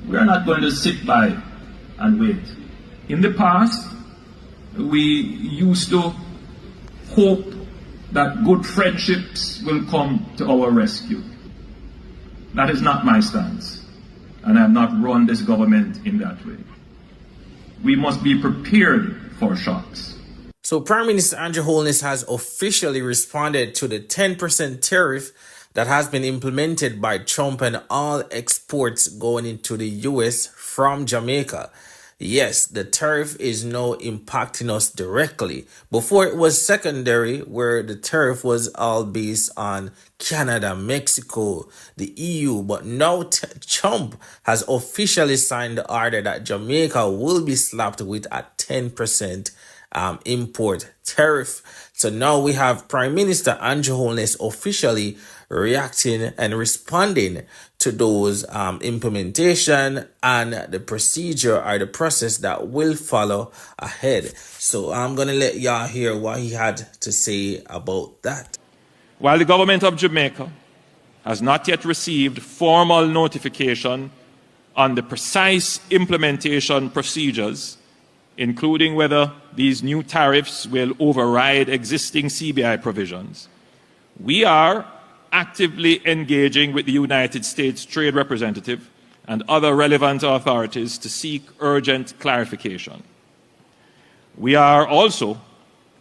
We are not going to sit by and wait. In the past, we used to hope that good friendships will come to our rescue. That is not my stance, and I have not run this government in that way. We must be prepared for shocks. So Prime Minister Andrew Holness has officially responded to the 10% tariff that has been implemented by Trump on all exports going into the US from Jamaica. Yes, the tariff is now impacting us directly. Before it was secondary, where the tariff was all based on Canada, Mexico, the EU. But now Trump has officially signed the order that Jamaica will be slapped with a 10% import tariff. So now we have Prime Minister Andrew Holness officially reacting and responding to those implementation and the procedure or the process that will follow ahead. So I'm going to let y'all hear what he had to say about that. While the government of Jamaica has not yet received formal notification on the precise implementation procedures, including whether these new tariffs will override existing CBI provisions, we are actively engaging with the United States Trade Representative and other relevant authorities to seek urgent clarification. We are also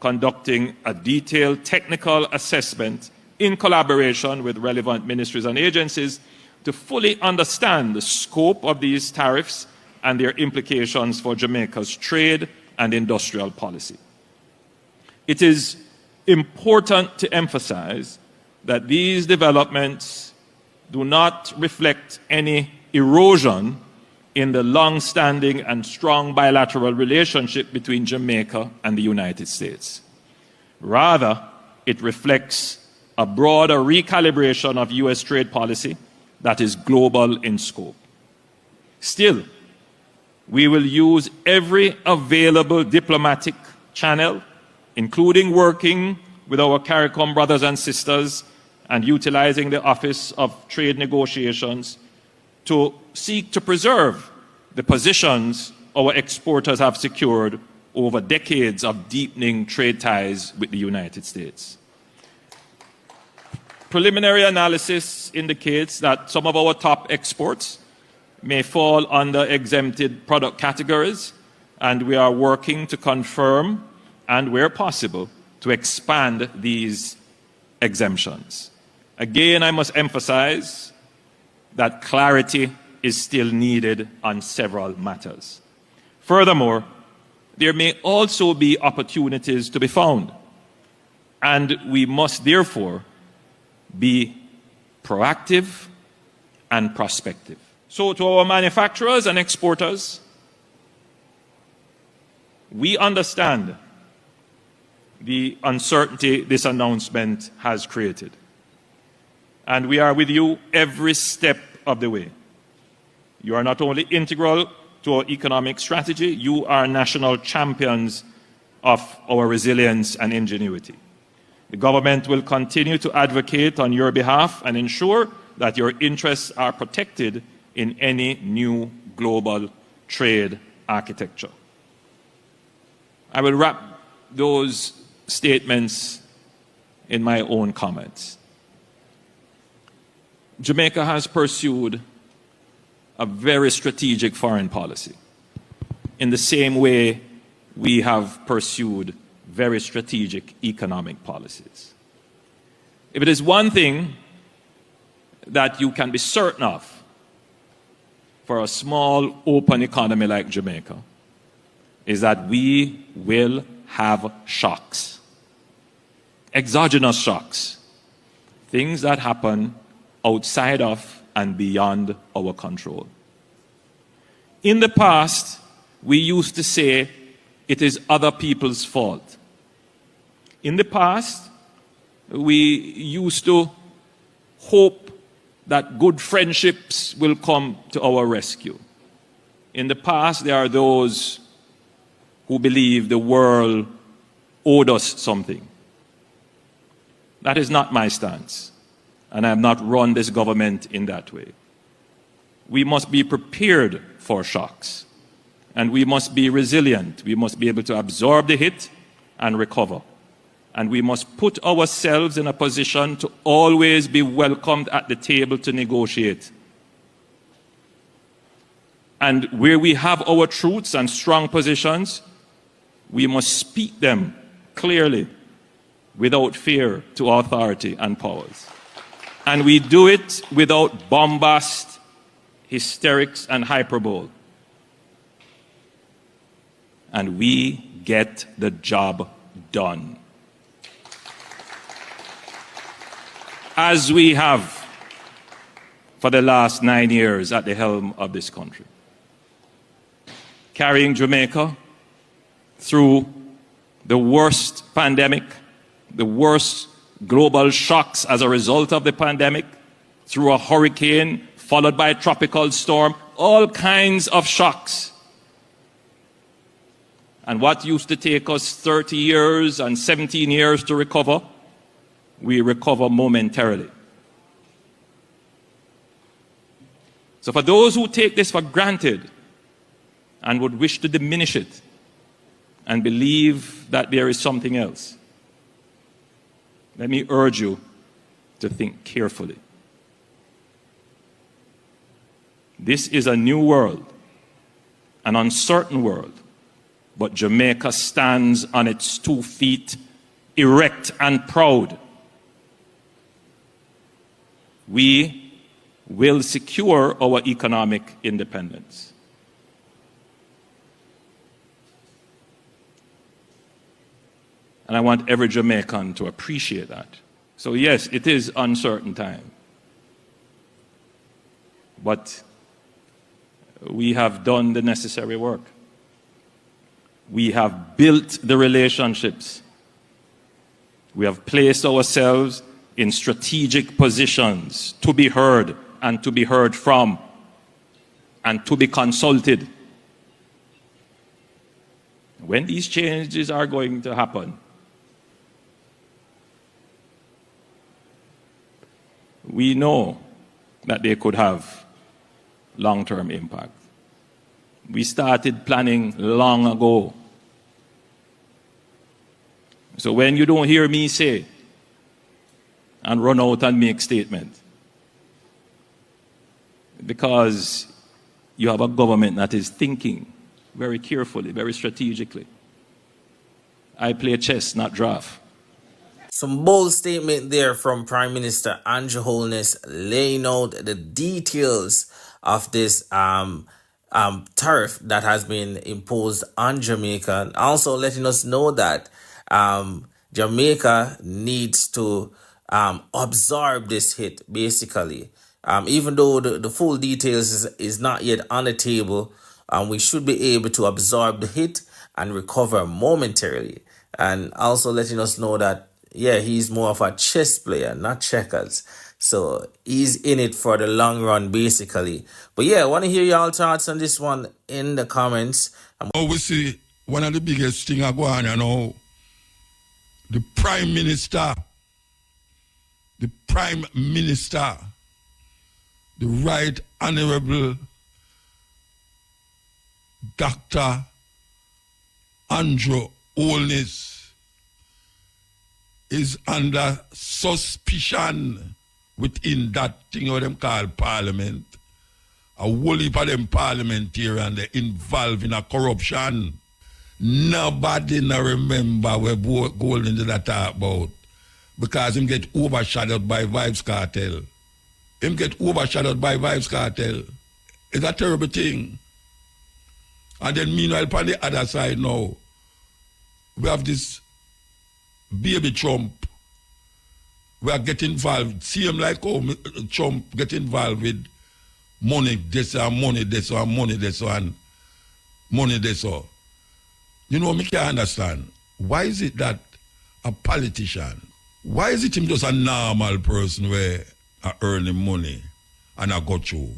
conducting a detailed technical assessment in collaboration with relevant ministries and agencies to fully understand the scope of these tariffs and their implications for Jamaica's trade and industrial policy. It is important to emphasize that these developments do not reflect any erosion in the long-standing and strong bilateral relationship between Jamaica and the United States. Rather, it reflects a broader recalibration of U.S. trade policy that is global in scope. Still, we will use every available diplomatic channel, including working with our CARICOM brothers and sisters and utilizing the Office of Trade Negotiations to seek to preserve the positions our exporters have secured over decades of deepening trade ties with the United States. Preliminary analysis indicates that some of our top exports may fall under exempted product categories, and we are working to confirm and, where possible, to expand these exemptions. Again, I must emphasize that clarity is still needed on several matters. Furthermore, there may also be opportunities to be found, and we must therefore be proactive and prospective. So to our manufacturers and exporters, we understand the uncertainty this announcement has created. And we are with you every step of the way. You are not only integral to our economic strategy, you are national champions of our resilience and ingenuity. The government will continue to advocate on your behalf and ensure that your interests are protected in any new global trade architecture. I will wrap those statements in my own comments. Jamaica has pursued a very strategic foreign policy in the same way we have pursued very strategic economic policies. If it is one thing that you can be certain of for a small, open economy like Jamaica, is that we will have shocks. Exogenous shocks. Things that happen outside of and beyond our control. In the past, we used to say it is other people's fault. In the past, we used to hope that good friendships will come to our rescue. In the past, there are those who believe the world owed us something. That is not my stance, and I have not run this government in that way. we must be prepared for shocks. And we must be resilient. We must be able to absorb the hit and recover. And we must put ourselves in a position to always be welcomed at the table to negotiate. And where we have our truths and strong positions, we must speak them clearly without fear to authority and powers. And we do it without bombast, hysterics, and hyperbole. And we get the job done. As we have for the last 9 years at the helm of this country, carrying Jamaica through the worst pandemic, the worst global shocks as a result of the pandemic, through a hurricane followed by a tropical storm, all kinds of shocks. And what used to take us 30 years and 17 years to recover, we recover momentarily. So for those who take this for granted and would wish to diminish it and believe that there is something else, let me urge you to think carefully. This is a new world, an uncertain world, but Jamaica stands on its 2 feet, erect and proud. We will secure our economic independence. And I want every Jamaican to appreciate that. So yes, it is uncertain time. But we have done the necessary work. We have built the relationships. We have placed ourselves in strategic positions to be heard and to be heard from and to be consulted. When these changes are going to happen, we know that they could have long-term impact. We started planning long ago. So when you don't hear me say and run out and make statement, because you have a government that is thinking very carefully, very strategically. I play chess, not draft. Some bold statement there from Prime Minister Andrew Holness, laying out the details of this tariff that has been imposed on Jamaica, and also letting us know that Jamaica needs to absorb this hit, basically. Even though the full details is not yet on the table, we should be able to absorb the hit and recover momentarily. And also letting us know that, yeah, he's more of a chess player, not checkers. So he's in it for the long run, basically. But yeah, I want to hear y'all thoughts on this one in the comments. We see one of the biggest things going on, you know, the Prime Minister, the Right Honorable Dr. Andrew Holness is under suspicion within that thing what them call parliament. A whole heap of them parliamentarians they involved in a corruption. Nobody no remember where Golden did that talk about, because him get overshadowed by Vibes Cartel. It's a terrible thing. And then meanwhile, on the other side now, we have this baby Trump. We are getting involved. See him like how Trump get involved with money this and money this and money this and money this. You know, me can't understand. Why is it that a politician, why is it him just a normal person where I earning money and I go through?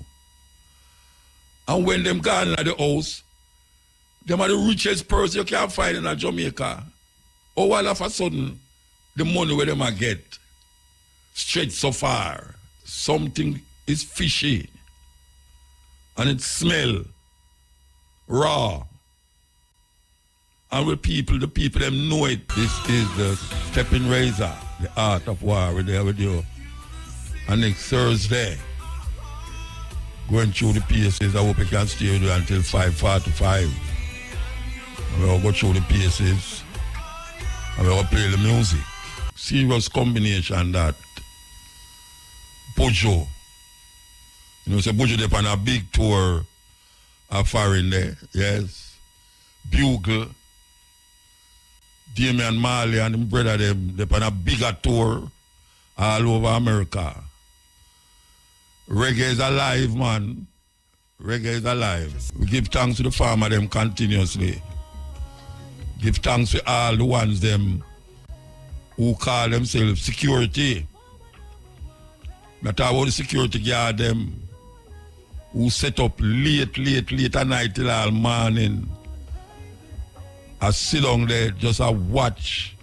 And when them gone in the house, them are the richest person you can find in Jamaica. Or all of a sudden, the money where them a get straight so far, something is fishy. and it smell raw. And with people, the people them know it. This is the stepping razor, the art of war we're there with you. And next Thursday, going through the paces, I hope you can stay there until 5:45. We'll go through the paces and we'll play the music. Serious combination that Bojo, you know, so Bojo they on a big tour of foreign there, yes. Bugle, Damian Marley and them brother them, they on a bigger tour all over America. Reggae is alive, man. Reggae is alive. We give thanks to the farmer them continuously. Give thanks to all the ones them who call themselves security. I talk about the security guard them who set up late at night till all morning. I sit down there just a watch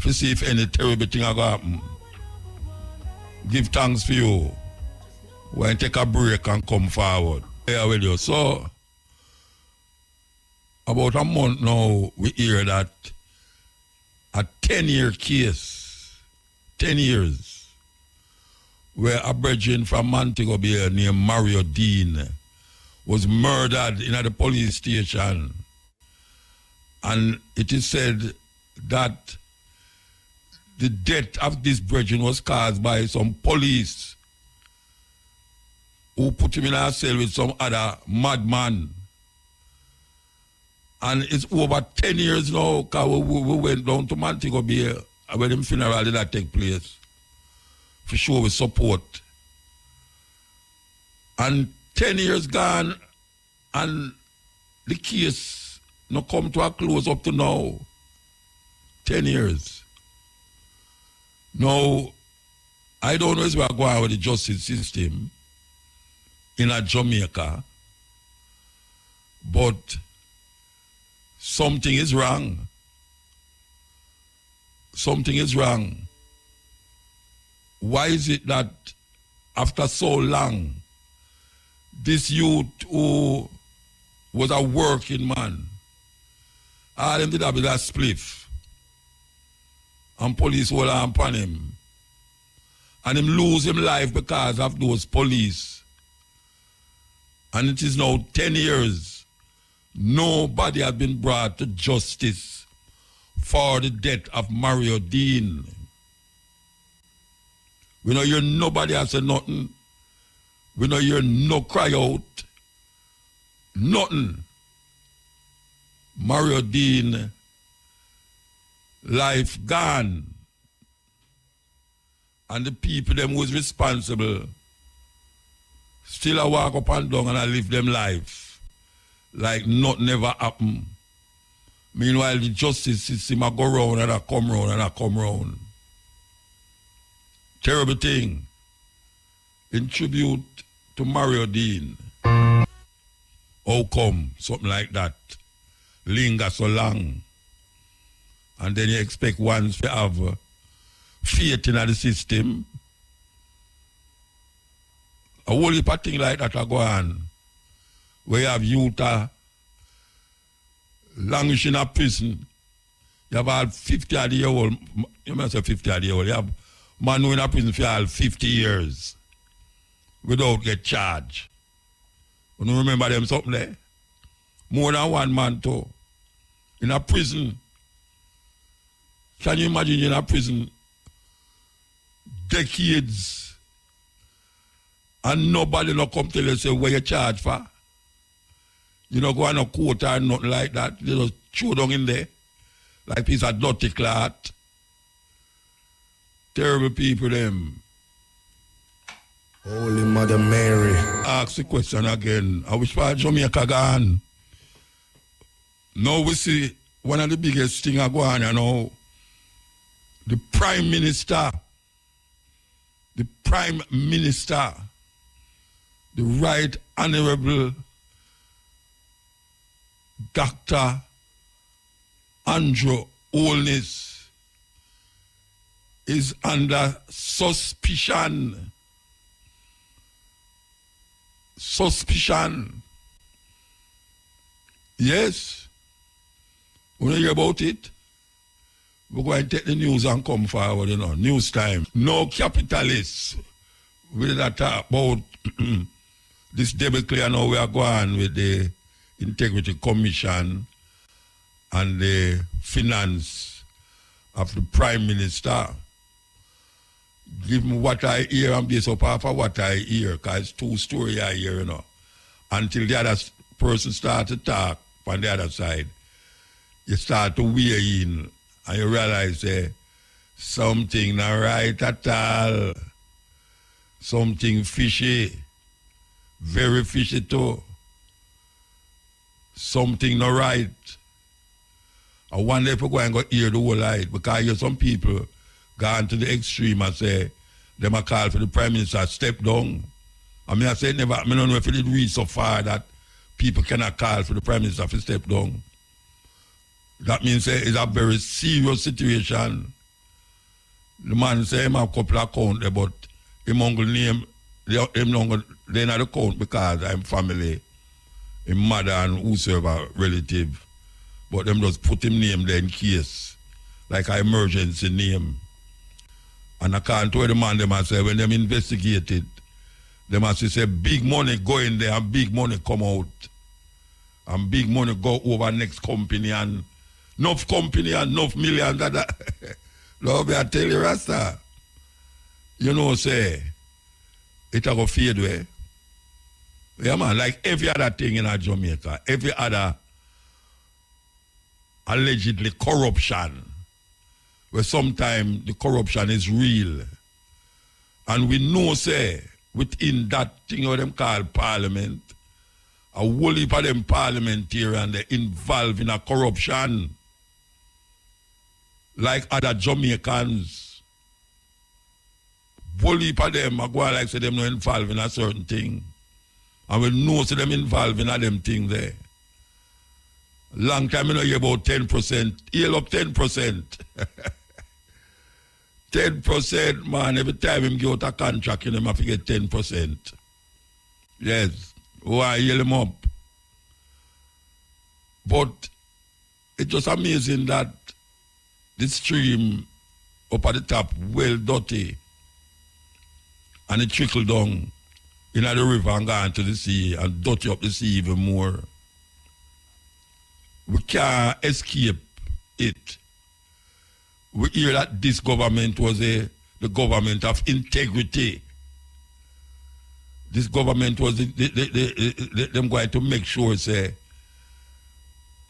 to see if any terrible thing are going to happen. Give thanks for you. When take a break and come forward. Here with you. So, about a month now, we hear that a 10-year case, 10 years, where a brethren from Montego Bay named Mario Dean was murdered in the police station. And it is said that the death of this brethren was caused by some police who put him in a cell with some other madman. And it's over 10 years now, because we went down to Montego Bay where the funeral did not take place. For sure, with support. And 10 years gone, and the case not come to a close up to now. 10 years. Now, I don't know if we are going with the justice system in Jamaica, but something is wrong. Something is wrong. Why is it that after so long, this youth who was a working man, all them did have a spliff, and police hold on upon him, and him lose him life because of those police. And it is now 10 years. Nobody has been brought to justice for the death of Mario Dean. We know hear nobody has said nothing. We know hear no cry out. Nothing. Mario Dean, life gone. And the people them who is responsible still a walk up and down and I live them life like nothing ever happened. Meanwhile, the justice system a go round and I come round and I come round. Terrible thing. In tribute to Mario Dean. How come something like that linger so long? And then you expect ones to have faith in the system. A whole heap of things like that are going on. Where you have youth languishing in a prison. You have all 50-year-old, you must say 50-year-old, you have man who in a prison for all 50 years without get charged. You don't remember them something there? More than one man too. In a prison. Can you imagine in a prison decades and nobody no come tell you say where you charge for? You know, go on a court or nothing like that. They just throw down in there. Like piece of dirty cloth. Terrible people them. Holy Mother Mary. Ask the question again. I wish for Jamaica gone. Now we see one of the biggest things going on, you know. The Prime Minister, the Right Honorable Dr. Andrew Holness is under suspicion suspicion. Yes. When you hear about it, we're going to take the news and come forward, you know. News time. No capitalists. We not talk about this debacle. Now we are going with the Integrity Commission and the finance of the Prime Minister. Give me what I hear and base up off of what I hear, because it's two stories I hear, you know. Until the other person start to talk on the other side, you start to weigh in and you realize something not right at all. Something fishy. Very fishy too. Something not right. I wonder if we're going to hear the whole light, because I hear some people gone to the extreme and say, them a call for the Prime Minister step down. I mean, I say never, I don't know if it did reach so far that people cannot call for the Prime Minister to step down. That means it's a very serious situation. The man say him have a couple of accounts there, but him uncle name, him not they not account because I'm family, him mother and whosoever relative. But them just put him name there in case, like an emergency name. And I can't tell the man, them say, when them investigate it, they must say big money go in there and big money come out. And big money go over next company and enough company and enough millions that Love, I tell you, Rasta. You know, say, it a go fade away. Yeah, man, like every other thing in Jamaica, every other allegedly corruption, where sometimes the corruption is real. And we know, say, within that thing what them call parliament, a whole heap of them parliamentarians they involved in a corruption. Like other Jamaicans. Whole heap of them, I go like say them not involved in a certain thing. And we know say them involved in a them thing there. Long time you know hear about 10%. Heal up 10%. 10%, man, every time him give out a contract, you know, have to get 10%. Yes. Why heal him up? But it's just amazing that this stream up at the top, well dirty, and it trickle down in the river and go into the sea and dirty up the sea even more. We can't escape it. We hear that this government was the government of integrity. This government was them going to make sure, say,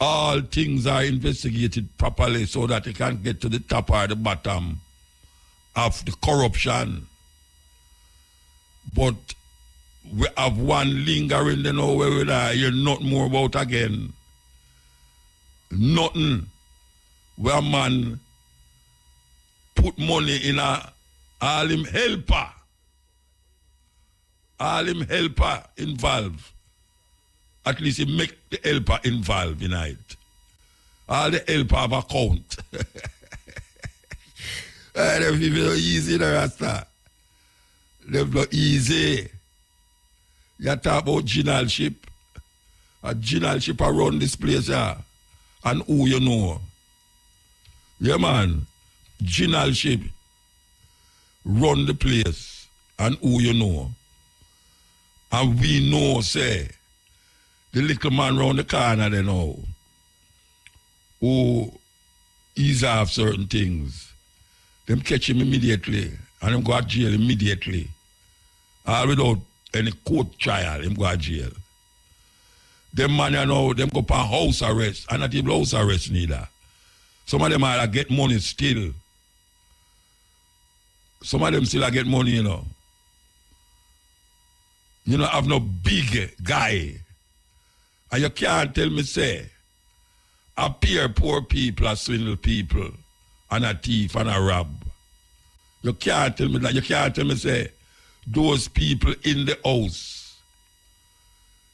all things are investigated properly so that they can get to the top or the bottom of the corruption. But we have one lingering, you know, where we hear nothing more about again. Nothing. Where a man put money in all him helper. All him helper involved. At least he make the helper involved in it. All the helper have account. Them people are easy, the Rasta. Them not easy. You talk about generalship. A generalship around this place, yeah. And who you know. Yeah, man. Generalship run the place and who you know. And we know, say, the little man round the corner they know who ease off certain things. Them catch him immediately and him go to jail immediately. All without any court trial, him go to jail. Them man you know, them go upon house arrest and not even house arrest neither. Some of them are get money still. Some of them still get money, you know. You know, have no big guy. And you can't tell me, say, appear poor people are swindle people and a thief and a rob. You can't tell me that. You can't tell me, say, those people in the house.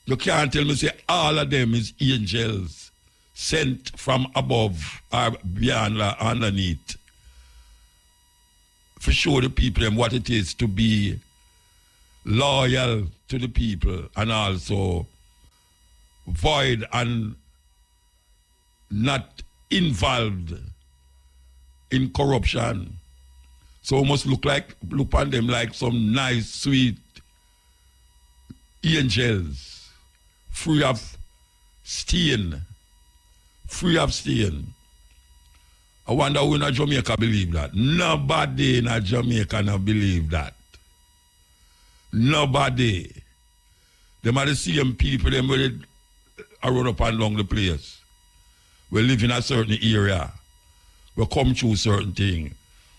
You can't tell me, say, all of them is angels sent from above or beyond or underneath. For show the people them what it is to be loyal to the people and also void and not involved in corruption. So we must look on them like some nice, sweet angels, free of stain. Free of stain. I wonder who in Jamaica believe that. Nobody in Jamaica not believe that. Nobody. Them are the same people them will run up and down the place. We live in a certain area. We come through certain thing.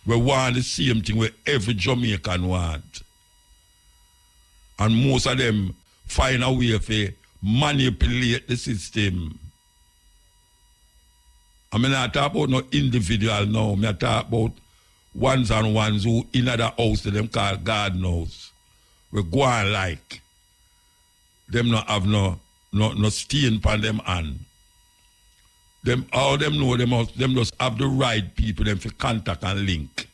We want the same thing where every Jamaican want. And most of them find a way to manipulate the system. I mean, I talk about no individual now. I talk about ones and ones who in other house that them call God knows. We go on like them not have no stain upon them hand. Them all them know them just have the right people them for contact and link.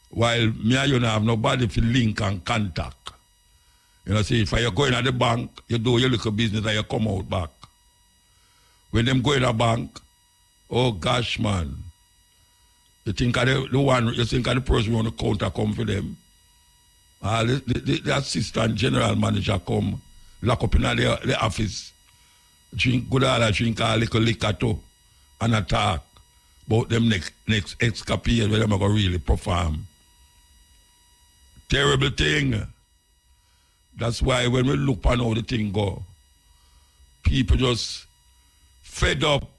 While me and you don't have nobody for link and contact. You know, see, if you go in at the bank, you do your little business and you come out back. When them go in a bank, oh gosh, man. You think of the person who on the counter come for them. The assistant general manager come, lock up in the office, drink a little liquor too, and attack. But them next escapade where them are going to really perform. Terrible thing. That's why when we look on how the thing go, people just fed up.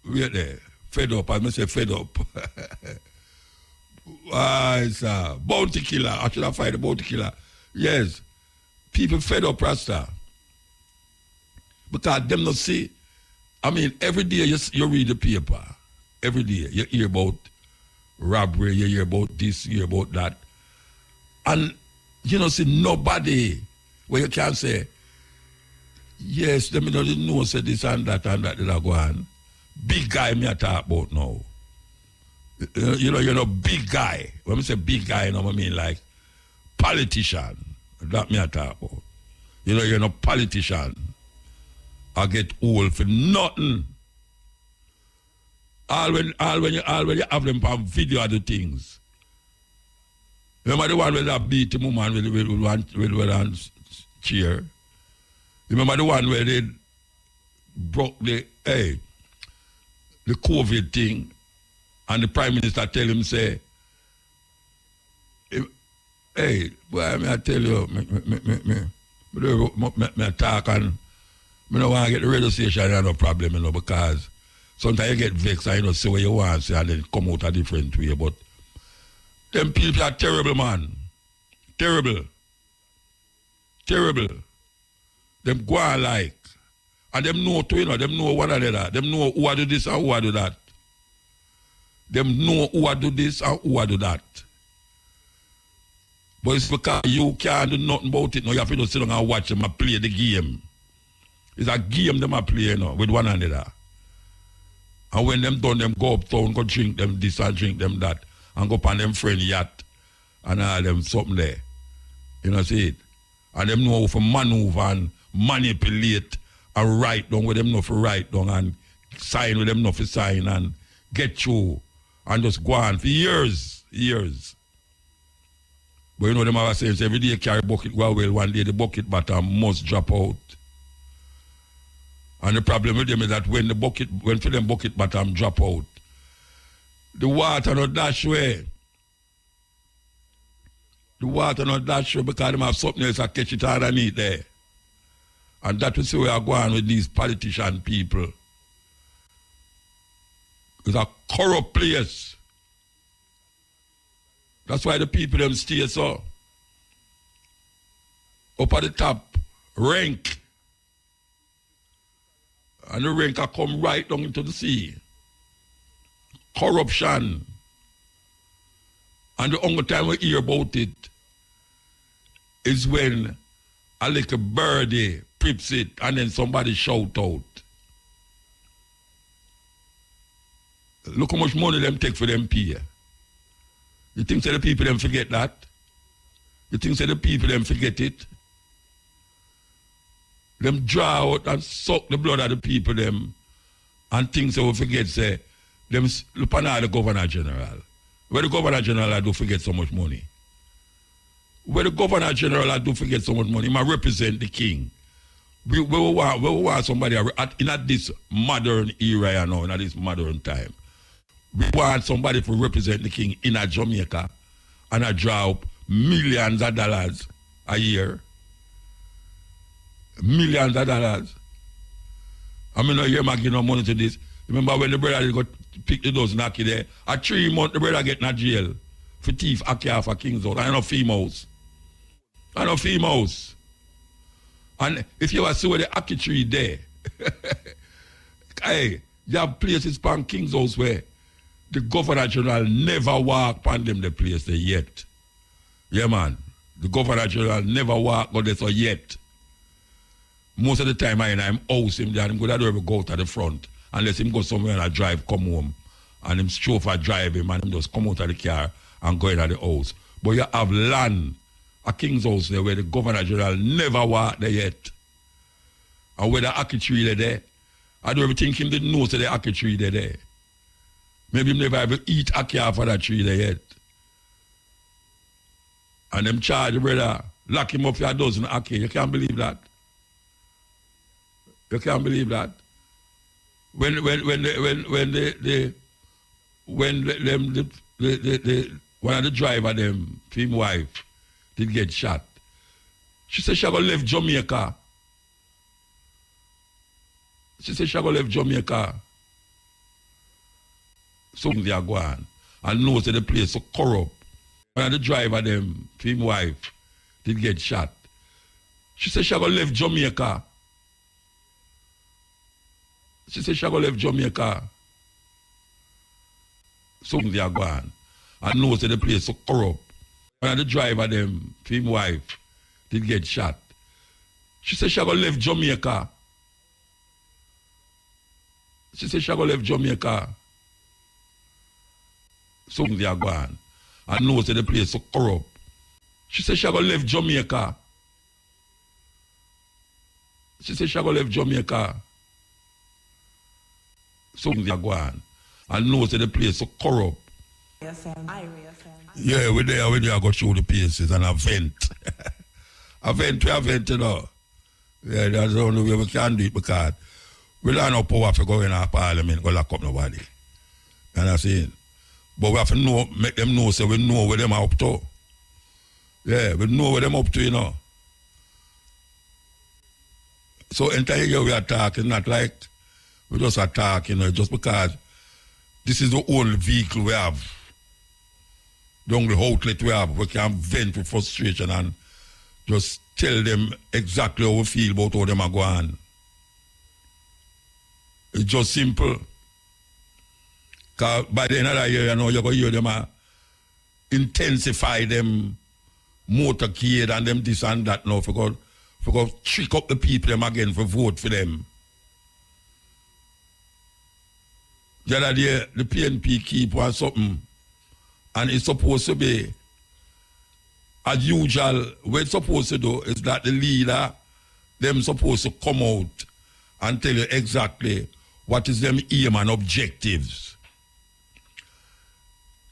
Wait there. Fed up. I must say fed up. It's a bounty killer. I should have fight a bounty killer. Yes. People fed up, Rasta. Because them not see. I mean, every day you read the paper. Every day you hear about robbery, you hear about this, you hear about that. And you know, see nobody where you can say, yes, them don't know say this and that that go on. Big guy me I talk about now. You know, big guy. When I say big guy, you know what I mean? Like politician. That me I talk about. You know, politician. I get old for nothing. All when you have them on video of the things. Remember the one where that beat the woman with one chair? Remember the one where they broke the COVID thing and the Prime Minister tell him, say, hey, boy, I tell you, me talk and I don't want to get the radio station, no problem, you know, because sometimes you get vexed and you don't say what you want to say and then come out a different way, but them people are terrible, man. Terrible. Terrible. Them go on like. And them know too, you know, them know one another. Them know who do this and who do that. Them know who do this and who do that. But it's because you can't do nothing about it. No, you have to just sit down and watch them and play the game. It's a game them are playing, you know, with one another. And when them done, them go uptown, go drink them this and drink them that. And go up on them friend yacht and all them something there. You know, see it? And them know how to maneuver and manipulate and write down with them know for write down and sign with them know for sign and get through and just go on for years. But you know them have a saying, every day you carry bucket well, one day the bucket bottom must drop out. And the problem with them is that when for them bucket bottom drop out, the water not dash way. The water not dash way because they have something else to catch it underneath there. And that is where I go on with these politician people. It's a corrupt place. That's why the people them stay so. Up at the top, rank. And the rank will come right down into the sea. Corruption. And the only time we hear about it is when a little birdie prips it and then somebody shout out. Look how much money them take for them pay. You think that the people them forget that? You think say the people them forget it? Them draw out and suck the blood of the people them and things they will forget say them look at the Governor General. Where the Governor General I do forget so much money. Where the Governor General I do forget so much money, he might represent the king. We want somebody in this modern era, you know, in this modern time. We want somebody to represent the king in a Jamaica and a draw up millions of dollars a year. Millions of dollars. I mean, I hear my give no money to this. Remember when the brother got pick the dozen Aki there? A 3 month the brother get in jail for thief Aki off a King's House. I know females. And if you see where the Aki tree there, hey, you have places on King's House where the Governor General never walk on them the place there yet. Yeah, man. The Governor General never walk on there so yet. Most of the time I'm house him there and him go go out at the front unless him go somewhere and drive come home and him chauffeur drive him and him just come out of the car and go in at the house. But you have land, a King's House there where the Governor General never walk there yet. And where the Aki tree there, I don't even think him didn't know so the Aki tree there. Maybe him never ever eat Aki off of that tree there yet. And them charge the brother, lock him up for a dozen Aki. You can't believe that. You can't believe that. When one of the driver them, his wife, did get shot. She said she gonna leave Jamaica. So they are going and knows that the place so corrupt. One of the driver them, his wife, did get shot. She said she gonna leave Jamaica. So they are going and knows that the place so corrupt. One of the driver them, his wife, did get shot. She said she gonna leave Jamaica. So they are going and knows that the place so corrupt. She said she gonna leave Jamaica. So they are going and knows that the place so corrupt. Yeah, we there go show the places and a vent. We vent, you know. Yeah, that's the only way we can do it because we don't have no power for going to parliament, go lock up nobody. You know what I'm saying? But we have to know, make them know so we know where them are up to. Yeah, we know where them up to, you know. So entire year we are talking, not like we just attack, you know, just because this is the only vehicle we have. The only outlet we have. We can vent with frustration and just tell them exactly how we feel about how them are going. It's just simple. Because by the end of the year, you know, you're going to hear them intensify them motorcade and them this and that now. For God trick up the people them again for vote for them. The other day, the PNP keep on something, and it's supposed to be, as usual, what it's supposed to do is that the leader, them supposed to come out and tell you exactly what is them aim and objectives.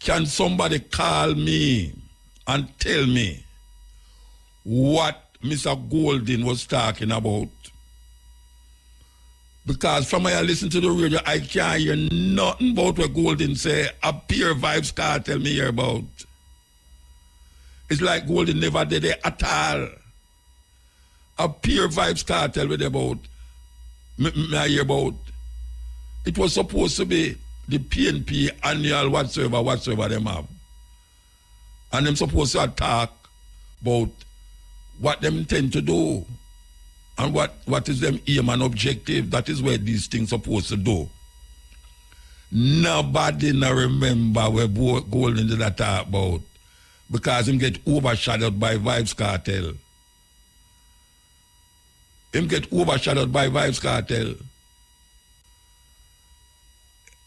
Can somebody call me and tell me what Mr. Golden was talking about? Because from when I listen to the radio, I can't hear nothing about what Golden say. A pure vibes can't tell me here about. It's like Golden never did it at all. A pure vibes can't tell me about. I hear about. It was supposed to be the PNP annual whatsoever them have. And them supposed to talk about what them intend to do. And what is them aim and objective? That is where these things supposed to do. Nobody now remember where Golden did that talk about because him get overshadowed by Vibes Cartel.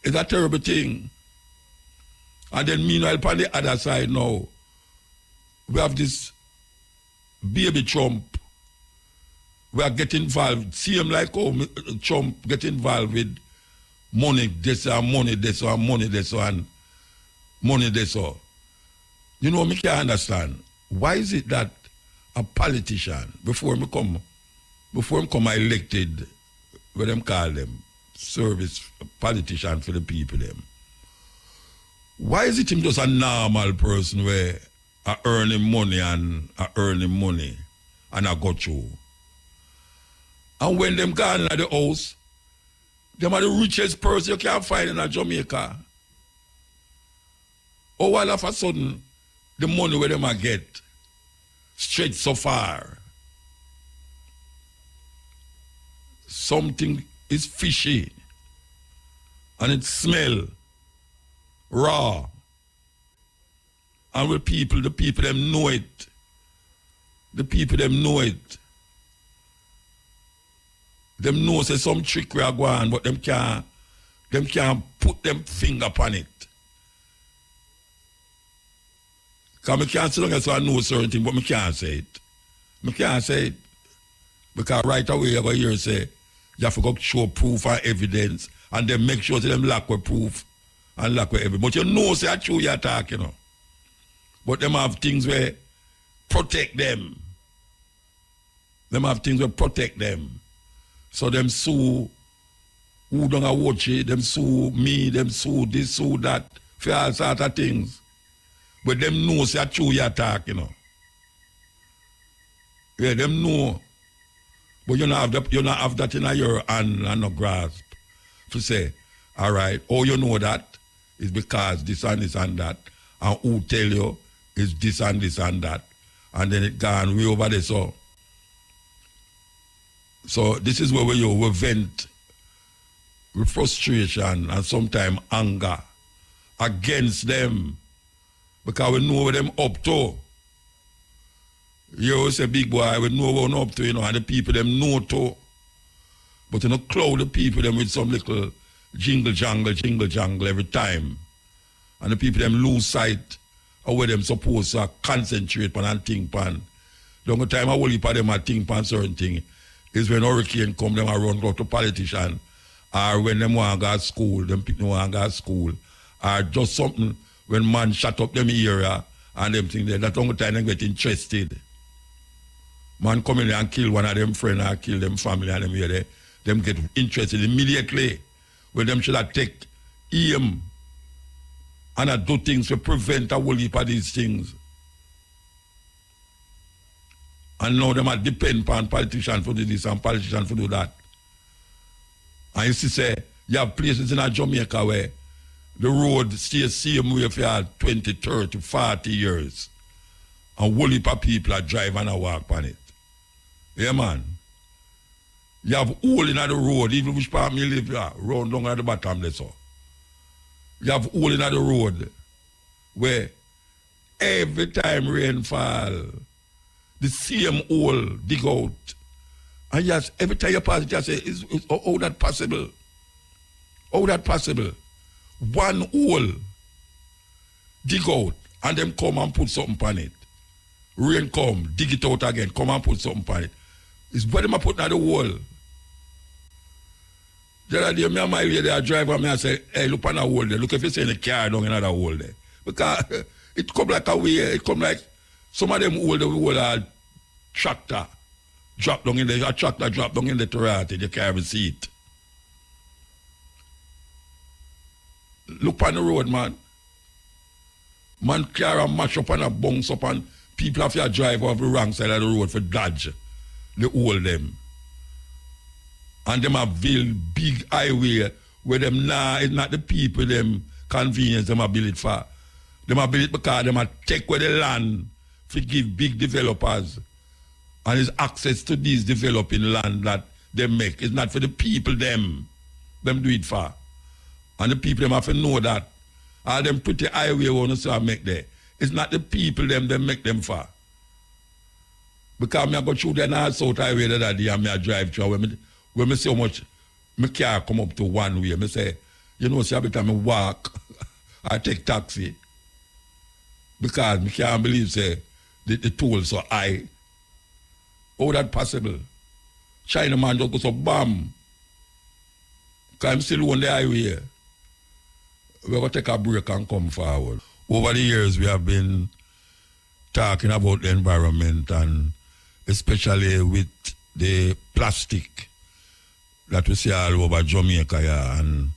It's a terrible thing. And then meanwhile, on the other side now, we have this baby Trump, we are getting involved, same like how Trump get involved with money, this and money, this and money, this and money, this all. You know, me can't understand. Why is it that a politician, before him come elected, what them call them, service politician for the people them, why is it him just a normal person where I earning money and I go through? And when them gone in the house, them are the richest person you can find in Jamaica. Oh, all of a sudden, the money where them a get straight so far. Something is fishy and it smell raw. And with people, the people them know it. The people them know it. Them know say some trick we are going, but them can't put them finger upon it. Because I can't say long as I know certain things, but I can't say it. I can't say it. Because right away you go hear say, you have to go show proof and evidence, and then make sure that them lack with proof and lack with evidence. But you know say that's true you're talking, you know. But them have things where protect them. Them have things where protect them. So them sue who don't watch it, them sue me, them sue this, sue that, for all sorts of things. But them know say that's true you're talking, you know. Yeah, them know. But you not have that in your hand and no grasp. To say, all right, oh, you know that is because this and this and that. And who tell you is this and this and that. And then it gone way over there. So this is where we vent with frustration and sometimes anger against them. Because we know what them up to. You say big boy, we know what up to, you know, and the people them know too. But you know, cloud the people them with some little jingle jangle every time. And the people them lose sight of where them supposed to concentrate on and think on. The only time I will heap of them a think on certain thing is when hurricane come, them a run go to politician. Or when them want to go to school, them people want to go to school. Or just something when man shut up them area and them thing there. That's the only time they get interested. Man come in there and kill one of them friends or kill them family and them here there. Them get interested immediately when them should have take aim and do things to prevent a whole heap of these things. And now them are depend on politicians for do this and politicians for do that. And you see say, you have places in Jamaica where the road stays same way for 20, 30, 40 years. And whole heap of people are driving and walk on it. Yeah, man. You have hole in the road, even which part me live here, round down at the bottom there, so. You have hole in the road where every time rain fall, the same hole dig out. And yes, every time you pass it, you say, how that possible? How that possible? One hole dig out and them come and put something on it. Rain come, dig it out again, come and put something on it. It's where them put in the hole. The other day, me and my lady, I drive and I say, hey, look on the hole there. Look if you see the car down in the hole there. Because it come like a way, it come like some of them hole are tractor. Drop down in the, a tractor drop down in the Toronto, you can't even see it. Look on the road, man. Man car and mash up and a bounce up and people have to drive off the wrong side of the road for dodge. They hold them. And them have built big highway where them now it's not the people them convenience them have built it for. Them have built it because them have take away the land to give big developers. And it's access to these developing land that they make. It's not for the people them do it for. And the people them have to know that. All them pretty highway want to make there. It's not the people them make them for. Because I go through the North South Highway the other day and I drive through. When I see how much my car come up to one way, I say, you know, see every time I walk, I take taxi. Because I can't believe say the toll so high. How that possible? China man just go so bam. Because I'm still on the highway. We're going to take a break and come forward. Over the years, we have been talking about the environment, and especially with the plastic that we see all over Jamaica here. And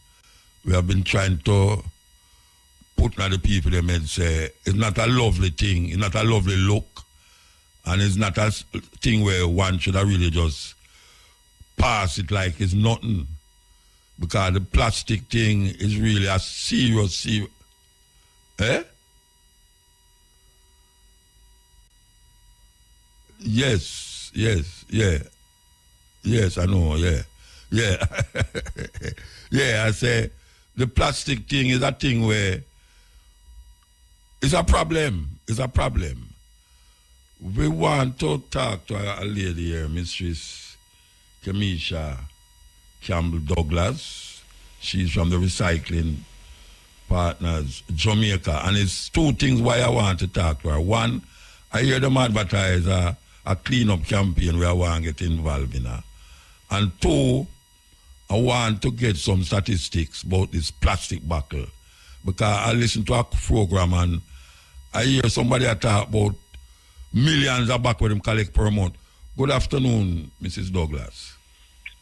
we have been trying to put on the people, they may say, it's not a lovely thing, it's not a lovely look, and it's not a thing where one should have really just pass it like it's nothing. Because the plastic thing is really a serious. Eh? Yes, yeah. Yes, I know, yeah. Yeah, I say the plastic thing is a thing where it's a problem. We want to talk to a lady here, Mistress Kamisha Campbell Douglas. She's from the Recycling Partners Jamaica, and it's two things why I want to talk to her. One, I hear them advertise a cleanup campaign where I want to get involved in her. And two, I want to get some statistics about this plastic bottle, because I listen to a program and I hear somebody talk about millions of bottles them collect per month. Good afternoon, Mrs. Douglas.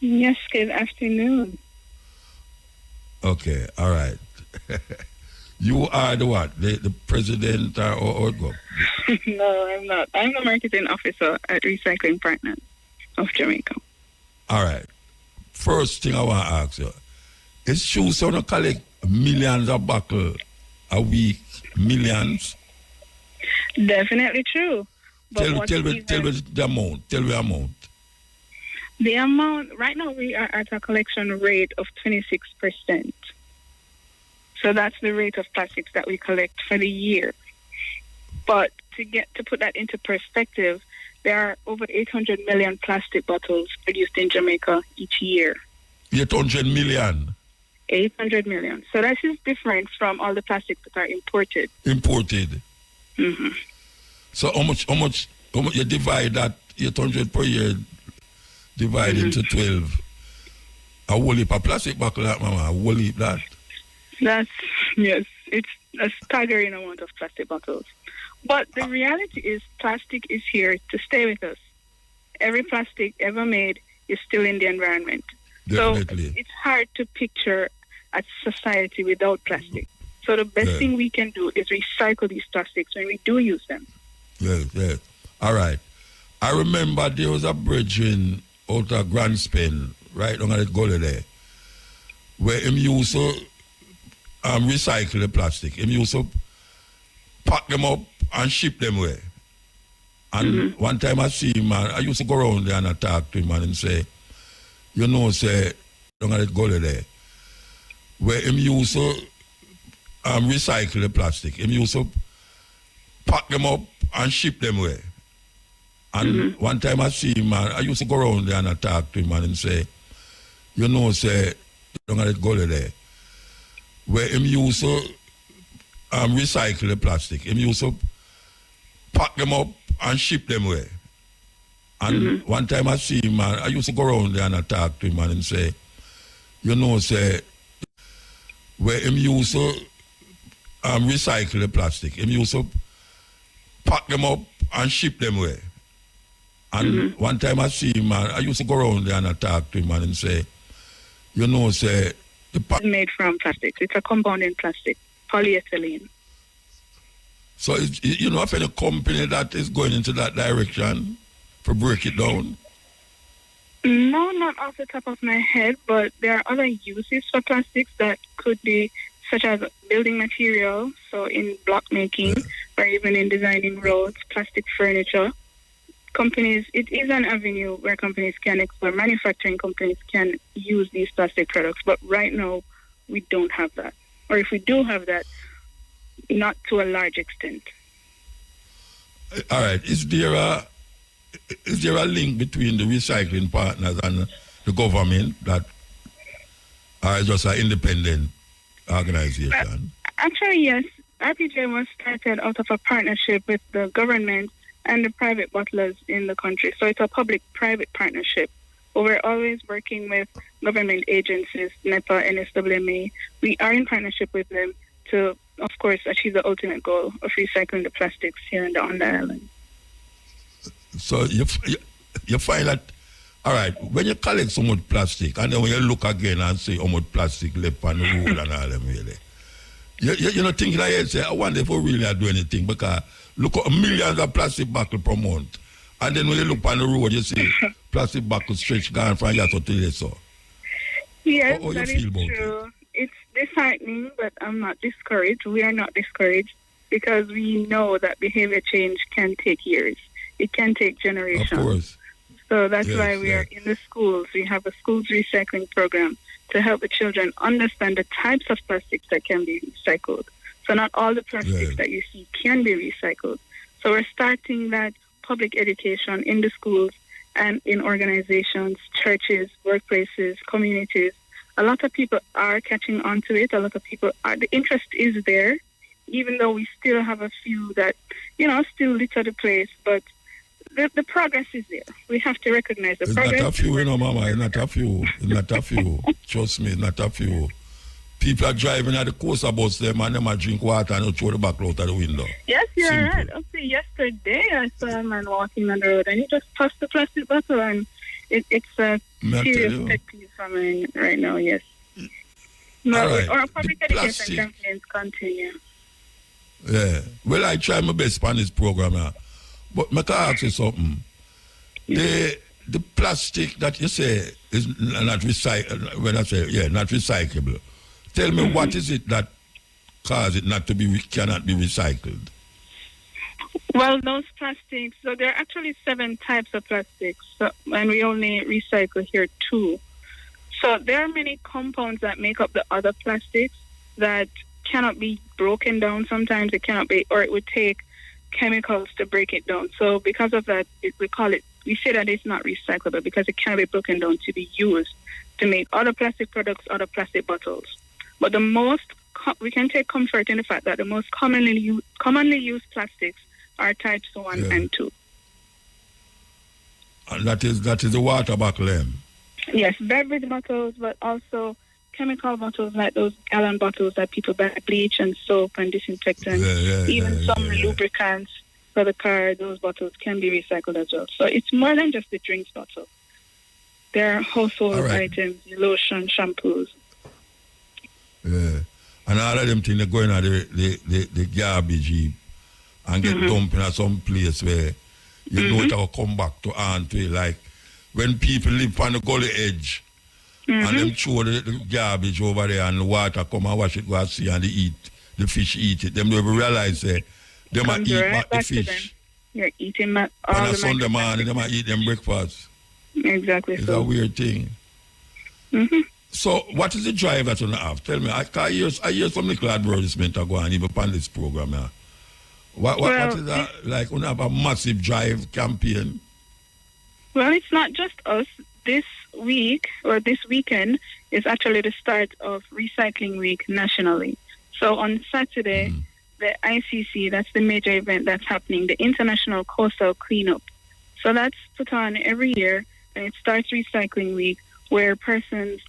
Yes, good afternoon. Okay, all right. You are the what? The president or go? No, I'm not. I'm the marketing officer at Recycling Partners of Jamaica. All right. First thing I want to ask you, is true so you collect millions of bottles a week? Millions? Definitely true. But Tell me the amount. Tell me the amount. The amount, right now we are at a collection rate of 26%. So that's the rate of plastics that we collect for the year. But to put that into perspective, there are over 800 million plastic bottles produced in Jamaica each year. 800 million? 800 million. So that is different from all the plastics that are imported. Imported? Mm-hmm. So how much you divide that 800 per year, divide into 12? A whole heap of plastic bottle that, mama, a whole heap that? Yes, it's a staggering amount of plastic bottles. But the reality is plastic is here to stay with us. Every plastic ever made is still in the environment. Definitely. So it's hard to picture a society without plastic. So the best thing we can do is recycle these plastics when we do use them. Yes. All right. I remember there was a bridge in out of Grand Spain, right on the gully there, where him used to recycle the plastic. Him used to pack them up and ship them away. And one time I see him, I used to go around there and I talk to him and say, say, on the gully there, where him used to recycle the plastic. Him used to pack them up and ship them away. And one time I see him, I used to go around there and I talk to him and say, say, on the gully there, where him used to recycle the plastic. Him used to pack them up and ship them away. And one time I see him, I used to go around there and I talk to him and say, say, where him used to recycle the plastic. Him used to pack them up and ship them away. And one time I see him, I used to go around there and I talk to him and say, say, it's made from plastics. It's a compound in plastic, polyethylene. So, if any company that is going into that direction to break it down? No, not off the top of my head, but there are other uses for plastics that could be such as building material, so in block making, or even in designing roads, plastic furniture. Companies, it is an avenue where companies can explore, manufacturing companies can use these plastic products, but right now we don't have that. Or if we do have that, not to a large extent. All right. Is there a link between the recycling partners and the government that are just an independent organization? Actually, yes. RPJ was started out of a partnership with the government and the private bottlers in the country. So it's a public-private partnership. But we're always working with government agencies, NEPA, NSWMA. We are in partnership with them to, of course, achieve the ultimate goal of recycling the plastics here on the island. So you find that, all right, when you collect so much plastic, and then when you look again and say how much plastic left on the road and all them really, you're not thinking like, say, I wonder if we really do anything, because look at millions of plastic bottles per month. And then when you look on the road, you see plastic bottles stretch gone from here to there. So. Yes, how that you feel is about true. it? It's disheartening, but I'm not discouraged. We are not discouraged because we know that behavior change can take years. It can take generations. Of course. So that's why we are in the schools. We have a schools recycling program to help the children understand the types of plastics that can be recycled. So not all the plastics that you see can be recycled. So we're starting that public education in the schools and in organizations, churches, workplaces, communities. A lot of people are catching on to it. A lot of people are. The interest is there, even though we still have a few that, still litter the place. But the progress is there. We have to recognize the progress. It's not a few, Mama. It's not a few. It's not a few. Trust me, it's not a few. People are driving at the coaster bus them and them drink water and throw the back out of the window. Yes, you're Simple. right. Up to yesterday, I saw a man walking on the road and he just tossed the plastic bottle, and it's a serious pet peeve for me right now, yes. No, right. Our public The education campaigns continue. Yeah. Well, I try my best on this program now. But I can ask you something. The plastic that you say is not recyclable, when I say, not recyclable, tell me what is it that causes it not to be, cannot be recycled? Well, those plastics, so there are actually 7 types of plastics, and we only recycle here 2. So there are many compounds that make up the other plastics that cannot be broken down. Sometimes it cannot be, or it would take chemicals to break it down. So because of that, we say that it's not recyclable because it cannot be broken down to be used to make other plastic products, other plastic bottles. But we can take comfort in the fact that the most commonly used plastics are types 1 and 2. And that is the water bottle. Yes, beverage bottles, but also chemical bottles like those gallon bottles that people buy bleach and soap and disinfectant. Even some lubricants for the car, those bottles can be recycled as well. So it's more than just the drinks bottle. There are household items, lotion, shampoos. Yeah. And all of them things, they go in the garbage heap and get dumped in some place where you know it will come back to haunt you. Like when people live on the gully edge and them throw the garbage over there and the water come and wash it, go and see, and the fish eat it. Them never realize they might eat back the fish. You're eating all on a the Sunday morning, they might eat them breakfast. Exactly. It's a weird thing. So, what is the drive that you have? Tell me. I hear some little advertisement go on even on this program now. What is that? Like, we have a massive drive campaign? Well, it's not just us. This week, or this weekend, is actually the start of Recycling Week nationally. So, on Saturday, the ICC, that's the major event that's happening, the International Coastal Cleanup. So, that's put on every year, and it starts Recycling Week, where persons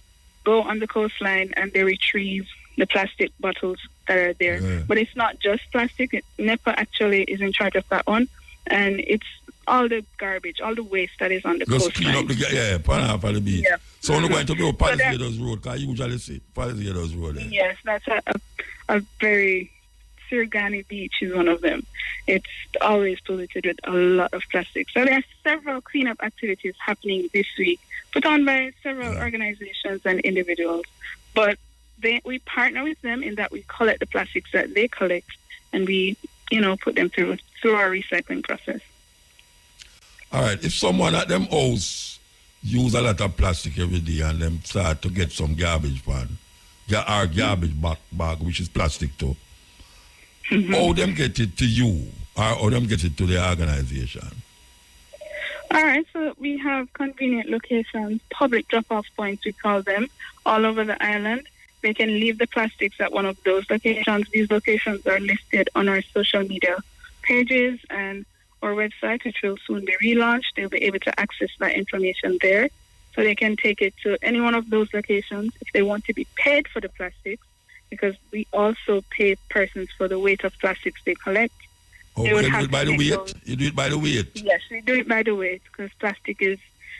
go on the coastline and they retrieve the plastic bottles that are there. Yeah. But it's not just plastic. NEPA actually is in charge of that one. And it's all the garbage, all the waste that is on the coastline. Just clean up the beach. Yeah. So we're going to go Palisades Road, because I usually see Palisades Road. Yes, that's a very... Sirgani Beach is one of them. It's always polluted with a lot of plastic. So there are several cleanup activities happening this week, put on by several organizations and individuals. But we partner with them in that we collect the plastics that they collect, and we, put them through our recycling process. All right. If someone at them house use a lot of plastic every day and them start to get some garbage pan, our garbage bag, which is plastic too, how them get it to you, or how them get it to the organization? All right, so we have convenient locations, public drop-off points, we call them, all over the island. They can leave the plastics at one of those locations. These locations are listed on our social media pages and our website, which will soon be relaunched. They'll be able to access that information there. So they can take it to any one of those locations if they want to be paid for the plastics, because we also pay persons for the weight of plastics they collect. Oh, They would you do have it by to the make weight? those- You do it by the weight? Yes, we do it by the weight, because plastic is,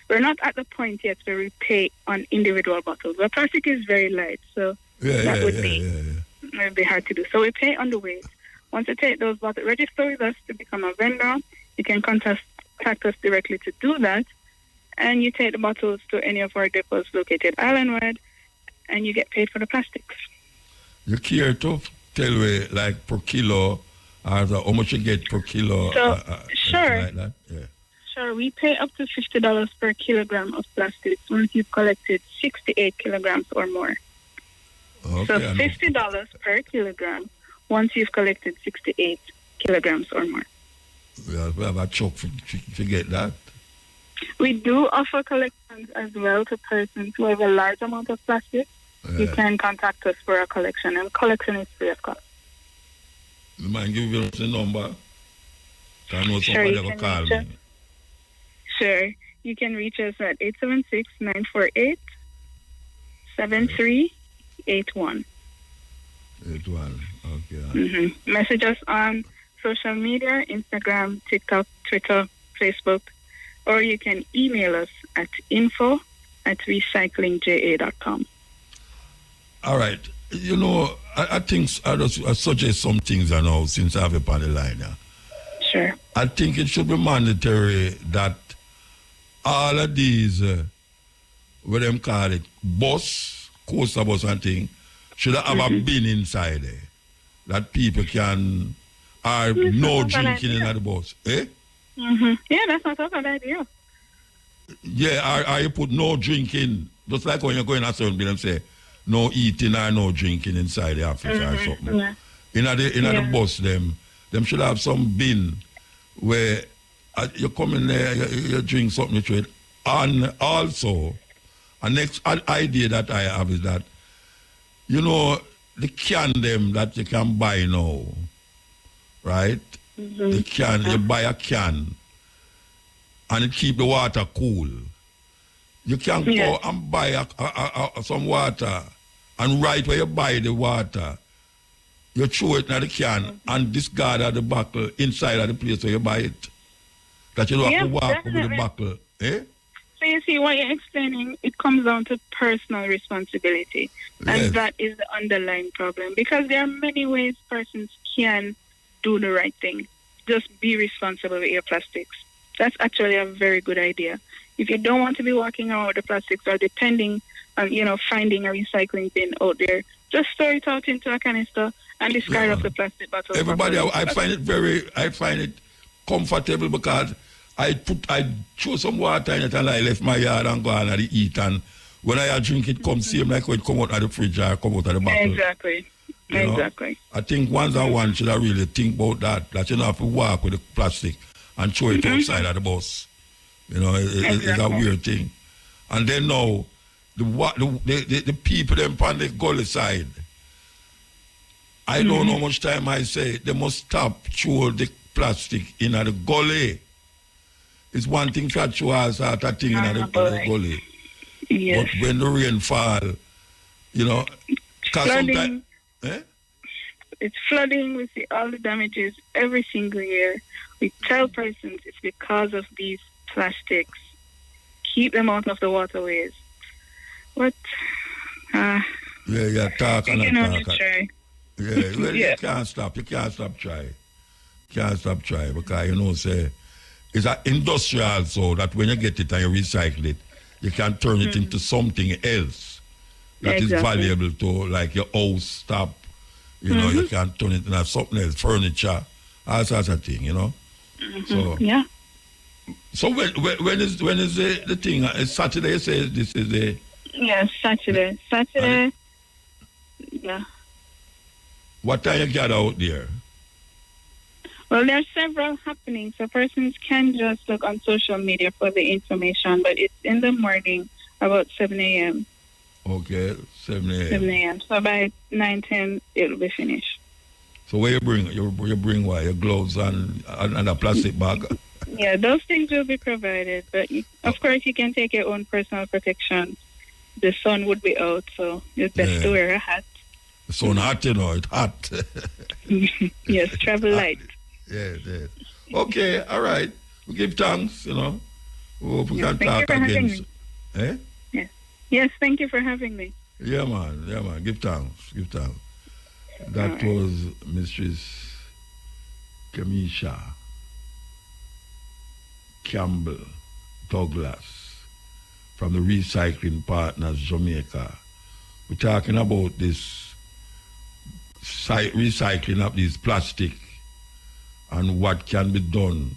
we're not at the point yet where we pay on individual bottles. Well, plastic is very light, so that would be hard to do. So we pay on the weight. Once you take those bottles, register with us to become a vendor. You can contact us directly to do that. And you take the bottles to any of our depots located islandwide, and you get paid for the plastics. You care to tell me, like, per kilo, or how much you get per kilo? So, sure. Like that? Yeah. Sure, we pay up to $50 per kilogram of plastics once you've collected 68 kilograms or more. Okay, So $50 per kilogram once you've collected 68 kilograms or more. We have a chuck to get that. We do offer collections as well to persons who have a large amount of plastic. You can contact us for a collection, and collection is free of cost. You mind give us the number? I know Sure, somebody you will can call reach me. us. Sure. You can reach us at 876-948-7381. 81. Okay. Message us on social media, Instagram, TikTok, Twitter, Facebook, or you can email us at info@recyclingja.com. All right. You know, I think I suggest some things I know since I have it on the line now. Sure. I think it should be mandatory that all of these, what them call it, bus, coaster bus and thing, should have a bin inside there that people can, or no drinking in the bus. Eh? Yeah, that's not a bad idea. Yeah, or you put no drinking, just like when you're going to certain building, say, no eating or no drinking inside the office or something. Yeah. In the bus, them should have some bin where you come in there, you drink something to it. And also, a next idea that I have is that, you know, the can them that you can buy now, right? The can, you buy a can and it keep the water cool. You can go and buy some water, and right where you buy the water, you throw it in the can and discard of the bottle inside of the place where you buy it. That you don't have to walk with the bottle. Eh? So you see, what you're explaining, it comes down to personal responsibility. And that is the underlying problem. Because there are many ways persons can do the right thing. Just be responsible with your plastics. That's actually a very good idea. If you don't want to be walking around with the plastics or depending on, finding a recycling bin out there, just store it out into a canister and discard of the plastic bottles. Everybody, I find it comfortable because I throw some water in it and I left my yard and go and eat, and when I drink it come same like when it come out of the fridge or come out of the bottle. Exactly. Exactly. I think one should really think about that you don't have to walk with the plastic and throw it outside of the bus. It's a weird thing. And then now, the people them on the gully side, I don't know how much time I say, they must stop throw the plastic in the gully. It's one thing to throw a thing in the gully. Yes. But when the rain fall, flooding. Eh? It's flooding. We see all the damages every single year. We tell persons it's because of these plastics. Keep them out of the waterways. But talk and talk. Try. You can't stop. You can't stop trying. Can't stop trying because say it's an industry also that when you get it and you recycle it, you can turn it into something else that is valuable to, like your house stop. You can turn it into something else, furniture, all sorts of things. So yeah. So when is the thing? It's Saturday. You say this is the. Yes, Saturday. Yeah. What time you gather out there? Well, there are several happenings, so persons can just look on social media for the information, but it's in the morning, about 7 a.m. Okay, 7 a.m. 7 a.m. So by 9:10, it will be finished. So where you bring? You bring what? Your gloves and a plastic bag? Yeah, those things will be provided, but of course you can take your own personal protection. The sun would be out, so it's best to wear a hat. The sun hot, you know, it's hot. Yes, travel light. Yes, yes. Okay, all right. We give thanks, you know. We hope we can thank talk you for having again. me. Yes, thank you for having me. Yeah, man. Give thanks. That was Mistress Kamisha Campbell Douglas from the Recycling Partners Jamaica. We're talking about this recycling of these plastic and what can be done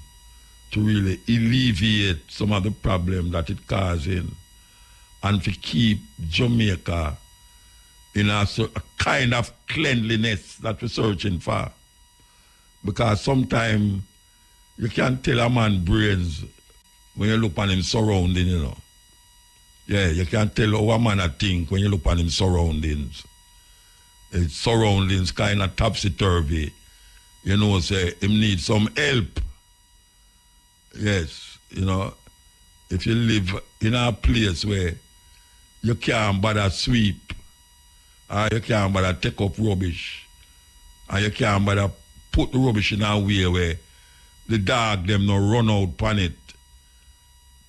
to really alleviate some of the problem that it causing and to keep Jamaica in a kind of cleanliness that we're searching for. Because sometimes you can't tell a man brains when you look on him surrounding, you know. Yeah, you can't tell how a man a think when you look on him surroundings. His surroundings kind of topsy-turvy. You know, say, him need some help. Yes, you know, if you live in a place where you can't bother sweep, or you can't bother take up rubbish, and you can't bother put the rubbish in a way where the dog them no run out on it.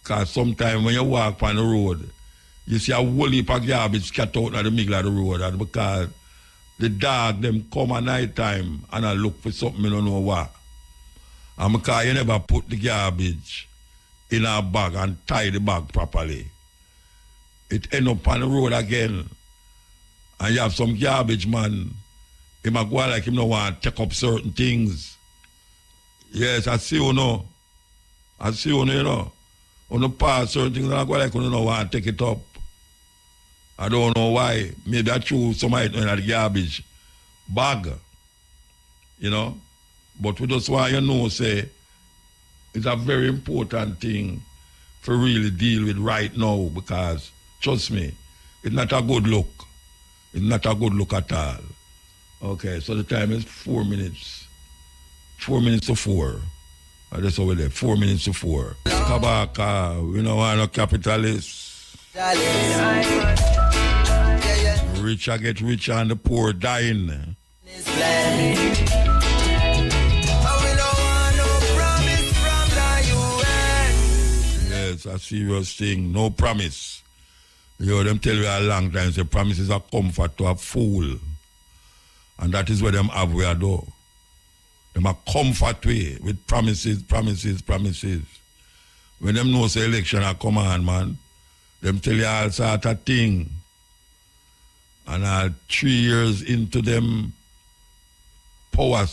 Because sometimes when you walk on the road, you see a whole heap of garbage scattered out in the middle of the road, and because the dog them come at night time and I look for something you don't know what. And because you never put the garbage in a bag and tie the bag properly, it end up on the road again. And you have some garbage man, he might go like him no want to take up certain things. Yes, I see you know. You know. On the pass certain things, I go like you don't want to take it up. I don't know why. Maybe I choose somebody in the garbage bag. You know? But we just want you to know, say, it's a very important thing for really deal with right now because, trust me, it's not a good look. It's not a good look at all. Okay, so the time is 4 minutes. 4 minutes to 4. That's over there, 4 minutes to 4. Kabaka, we don't want no capitalists. Richer get richer and the poor dying. Yes, a serious thing. No promise. You know, them tell you a long time, say promises are comfort to a fool. And that is what them have we are do. Them a comfort way with promises. When them know say election a come on, man, them tell you all sort of thing. And 3 years into them power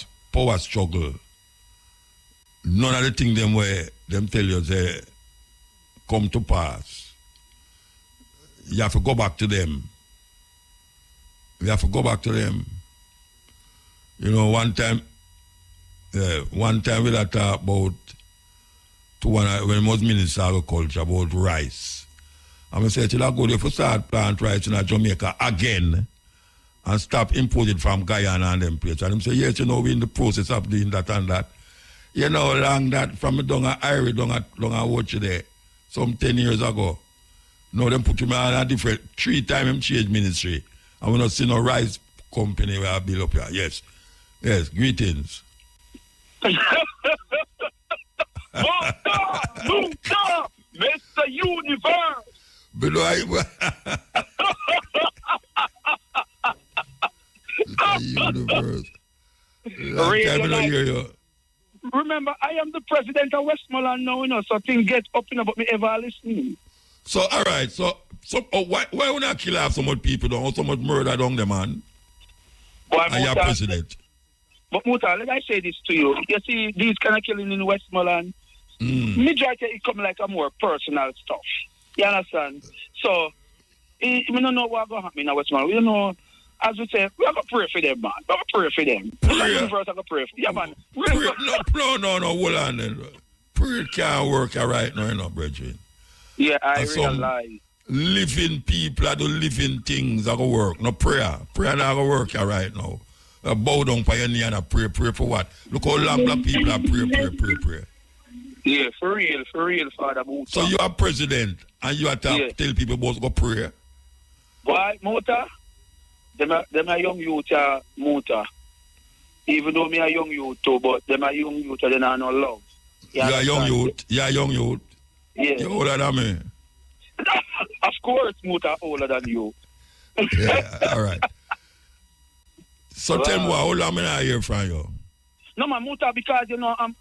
struggle, none of the things them where them tell you say come to pass. You have to go back to them. You know, one time we had talk about when I was Minister of Agriculture about rice. And I said, till I go there for start plant rice in Jamaica again and stop importing from Guyana and them places. And I said, yes, you know, we're in the process of doing that and that. You know, long that from down at Irie, down at watch there, some 10 years ago. Now them put him on a different 3 times him change ministry. And we not see no rice company where I build up here. Yes. Yes, greetings. Muta, Mr. Universe. Below Universe. Long time I don't hear you. Remember, I am the president of Westmoreland now, you know, so things get up, you know, but me ever listening. So, all right, why would I kill off so much people, though, so much murder down there, man? Boy, and you're president. But Muta, let I say this to you. You see, these kind of killing in Westmoreland, majority it come like a more personal stuff. You understand? So, we don't know what's going to happen in Westmoreland. We don't know, as we say, we have to pray for them, man. We have to pray for them. Prayer. The universe have to pray for them. Yeah, man. No, hold on then. Prayer can't work right now, you know, brethren. Yeah, I realize. Living people are the living things that go work. No prayer. Prayer not going to work right now. bow down for your knee and pray for what? Look how long black people are pray. Yeah, for real, Father Muta. So you are president and you are to tell people about go pray. Why, Muta? Them are young youth, Muta. Even though me a young youth too, but them are young youth, they are no love. You are young youth. Yeah. You're older than me. Of course, Muta older than you. Yeah, all right. So tell me, how long I hear from you? No, my Muta, because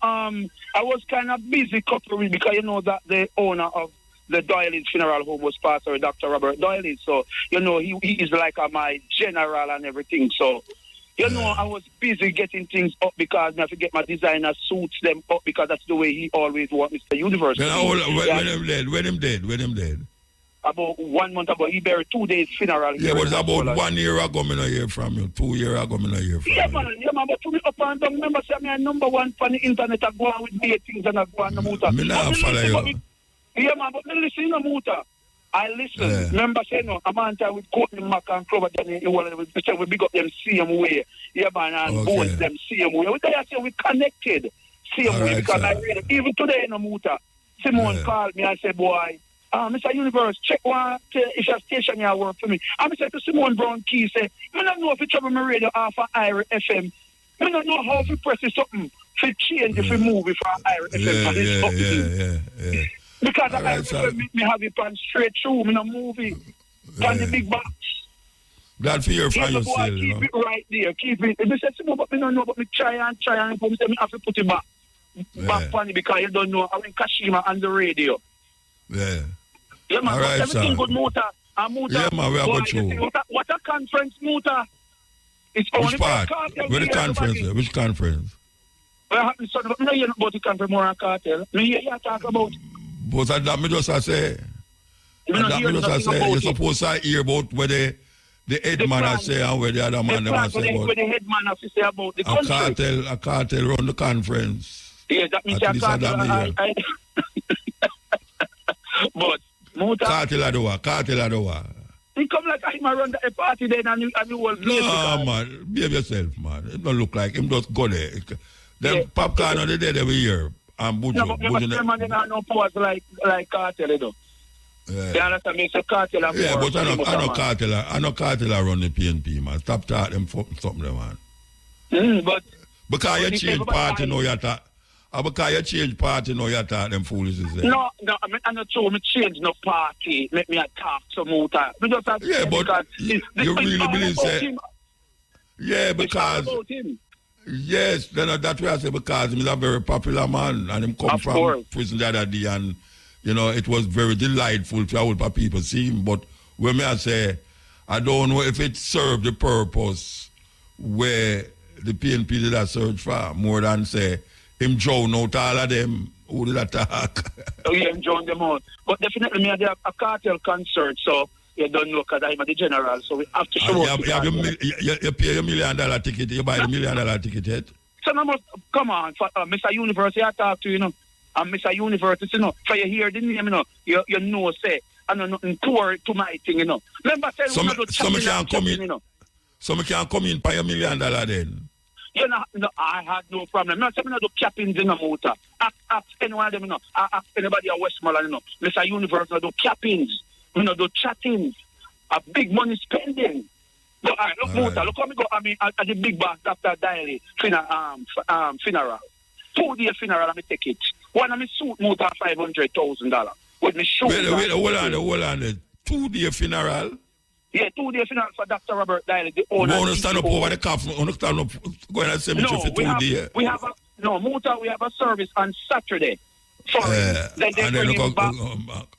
I was kind of busy couple weeks because that the owner of the Doyle's funeral home was Pastor Dr. Robert Doyle. So he is like my general and everything. So I was busy getting things up because I have to get my designer suits them up because that's the way he always wants Mr. Universe. When him dead? About 1 month ago, he buried 2 days funeral. Yeah, but it's about 1 year ago, I hear from you. 2 years ago, I hear from you. Yeah, man, but to me up and down, remember, say, I'm number one on the internet, I go on with big things and I go on the Muta. I not follow you. Yeah, man, but me listen to Muta. I listen. Yeah. Remember, say, no, I'm on time with Courtney Mac and Clover, we big up them same way. Yeah, man, and both them same way. We connected same way because I read it. Even today in the Muta, Simone called me and said, boy, Mr. Universe, check one if your station here work for me. I said to Simone Brown Key, say, I don't know if you trouble my radio off of IRA FM. I don't know how if you press something to change if you move it from IRA FM. Yeah. Because I have it on straight through, me no movie. On the big box. Glad for your fan yourself, keep it right there, keep it. If you say, Simone, but me don't know, but me try and me have to put it back. Back on it because you don't know. I went Kashima on the radio. Yeah. Yeah, man, all right, everything good, Muta. Yeah, man, we are about you. What a conference, Muta. It's which part? Where the conference? Which conference? Well, happens, son, but I hear about the conference more than cartel. I hear you talk about. But that me just say. You're supposed to hear about where the head man say and where the other man say about. Where the head man say about the country. A cartel run the conference. Yeah, that means a cartel. But Muta. Cartel Adowa. He come like I'm around a party then and you will play. No, man. Behave yourself, man. It don't look like him just go there. Them popcorn on the dead every year. And Bujo. No, but them man don't no pause like cartel, you know. Yeah. They understand me, say cartel and yeah, but I know cartel run the PNP, man. Stop talking them something, man. But because you change party, no, you talk. Because you change party, no, you talk them foolishness. No, I'm not sure me change no party. Make me attack some more time. Yeah, but you really believe that? Yeah, because yes, then that's why I say because he's a very popular man and him come from prison the other day and it was very delightful to all people see him. But when me I say I don't know if it served the purpose where the PNP did a search for more than say him drown out all of them who did attack. Oh yeah, him drown them out. But definitely me have a cartel concert, so you don't know because I'm the general, so we have to show up. You pay $1 million ticket, you buy the $1 million ticket yet? So no must come on, Mr. University I talk to and Mr. University, for you hear the name, you know say I know nothing poor to my thing, Remember say some can come in. Some can come in pay $1 million then. I had no problem. I'm not do cappings in the motor. Ask anyone of them, ask anybody at Westmoreland, Mr. Universe, do cappings. Do chattings. A big money spending. But look, Motor, look how me go. I mean, at the big boss Dr. Daly funeral. 2-day funeral, I take it. One of me suit Motor $500,000 with me shoes. Wait, hold on. 2-day funeral. Yeah, 2-day funeral for Dr. Robert Daly, the owner. We want to stand up over the coffin. We want to stand up going to cemetery for 2 days. Motor, we have a service on Saturday. Then they bring him back.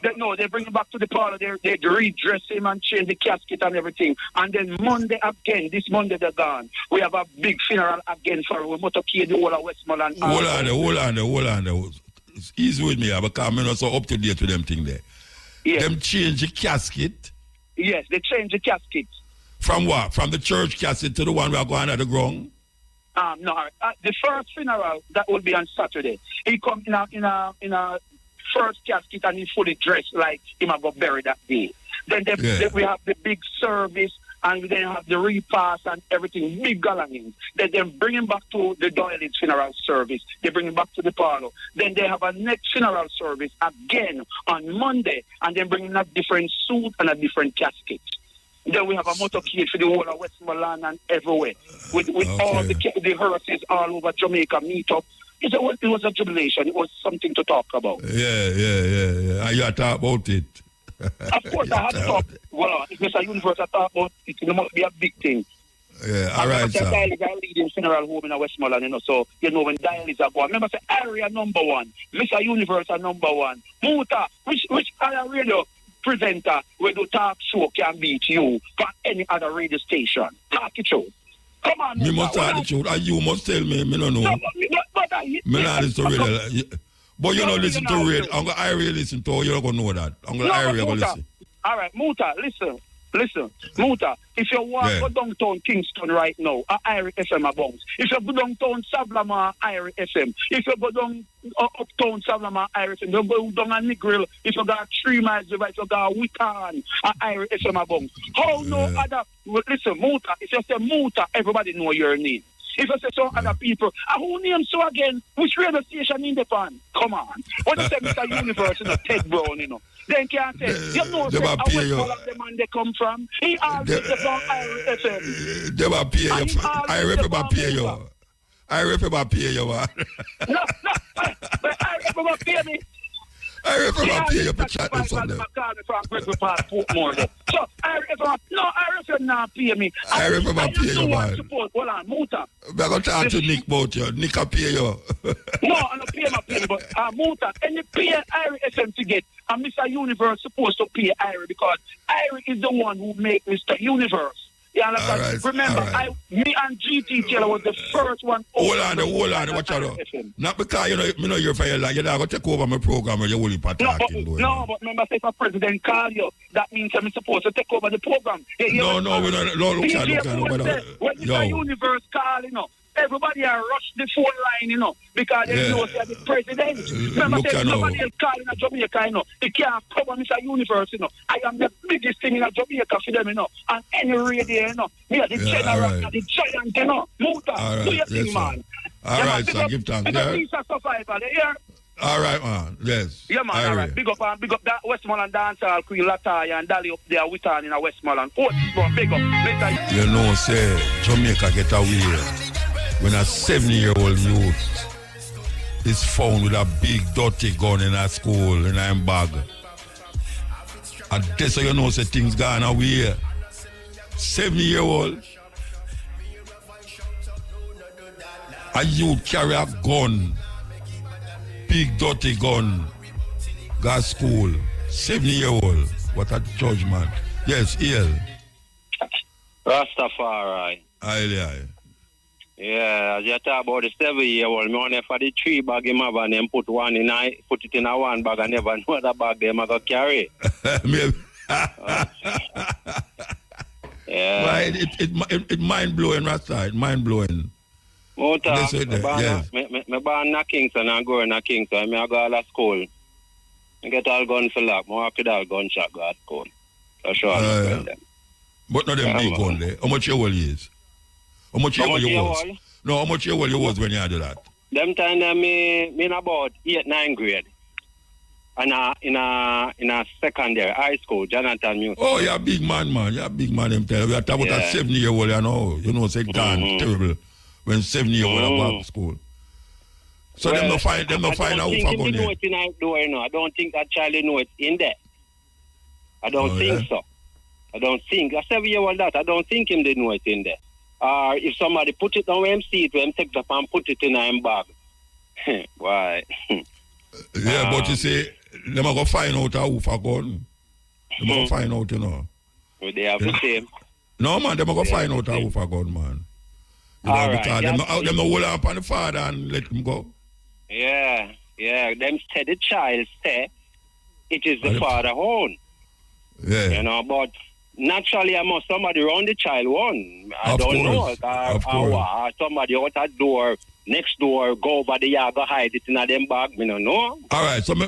They bring him back to the parlor. They redress him and change the casket and everything. And then Monday again, this Monday they're gone. We have a big funeral again for we motorcade the whole of Westmoreland. Hold on. It's easy with me because I'm not so up to date with them thing there. Yeah. Them change the casket. Yes, they change the casket. From what? From the church casket to the one we are going at the ground? No. The first funeral that will be on Saturday. He come in a first casket and he fully dressed like he might go buried that day. Then we have the big service and we then have the repast and everything, big galleons. Then bring him back to the Doyle's funeral service. They bring him back to the parlor. Then they have a next funeral service again on Monday, and then bring in a different suit and a different casket. Then we have a motorcade for the whole of Westmoreland and everywhere, with all the hearses all over Jamaica meet up. It was a jubilation. It was something to talk about. Yeah. And you talk about it. Of course, I had to talk. Well, if Mr. Universe I talk about it, it must be a big thing. Yeah, all right, sir. Dial is a leading funeral home in Westmoreland, you know, so, you know, when Dial is a go. Remember, say, area number one, Mr. Universe are number one. Muta, which other radio presenter will do talk show can beat you for any other radio station? Talk it show. Come on, me must tell the truth, and you must tell me don't know. Me not listen to radio. But you don't listen to radio. I really listen to, you're not going to know that. I'm going to listen. All right, Muta, listen. Muta, if you walk go downtown Kingston right now, Irish FM a bounce. If you go downtown Savlama, Irish FM. If you go down uptown Savlama, Irish FM. You go down a Negril, if you got 3 miles away, if you got Wiccan, Irish FM a bounce. How no other, listen, Muta, if you say Muta, everybody know your name. If I say some other people, who names so again? Which radio station in the pan? Come on. What you say, Mr. Universe, you know, Ted Brown, you know. Then can't say, you know, where the man they come from. He always from Irish FM. They will pay you. I remember pay you. I remember pay you. No, but I remember pay me. I remember pay you for chat or something. So, I remember not pay me. I remember pay you, man. Hold on, Muta. We're going to talk to Nick about you. Nick will pay you. No, I don't pay my pay, but Muta, any pay Irish FM to get, and Mr. Universe supposed to pay Irish because Irish is the one who make Mr. Universe. You understand? Right, remember, me and GT Taylor was the first one. Hold on, watch out. Not because you know you're for like you're not going to take over my program or you're only talking. But remember, if a president call you, that means I'm supposed to take over the program. No, we're not. No, look at when Mr. Universe call, you know, everybody rush the phone line, you know, because they know they're the president. Remember, nobody else calling a Jamaica, you know. They can't cover Mr. Universe, you know. I am the biggest thing in a Jamaica for them, you know. And any radio, you know. Me are the general, the giant, you know. Muta, do your thing, man. All right, sir, give thanks. It's a survivor, you hear? All right, man. Yes. Yeah, man. All right. Big up that Westmoreland dancehall Queen Lataya and Dali up there with her in a Westmoreland. Oh, big up. You know, say Jamaica get away when a 7-year-old youth is found with a big dirty gun in a school in a bag. And that's how you know say things gone away. 7-year-old. A youth carry a gun. Big dirty gun. Got school. 7-year-old. What a judgment. Yes, Ian. Rastafari. Aye. Yeah, as you talk about the 7-year-old, me only for the 3 bag him have and then put it in a 1 bag and never know the bag them I go carry. Yeah. Right, it mind blowing, Rasta. It mind blowing. Me born in Kingston and growing in Kingston. Me I go all to school. I get all guns for lock. I walk with all gunshot go to school. That's sure. But not them big gun there. How much your old is? How much your old you was? No, how much your old you was when you do that? Them time me in about 8-9 grade. And in a secondary high school, Jonathan Music. Oh, you're a big man. You're a big man, them tell. We are talking about a 7-year-old, you know. You know, say gone terrible when 7-year-old go to school. So them no find out who for gun there. I don't think that child know it's in there. I don't think so. I don't think. A 7-year-old that, I don't think him they know it's in there. Or if somebody put it on him seat, when take it up and put it in him bag. Why? Yeah, but you see, them are going to find out who for gun. Them are going to find out, you know. Well, they have the same. No, man, them are going to find out who for gun, man. You know, because them hold up on the father and let him go. Yeah. Them say the child say it is the father own. Yeah. You know, but naturally, I must somebody around the child one. I don't know. Or somebody out that door, next door, go over the yard, go hide it in a them bag. Me don't know. All right. So me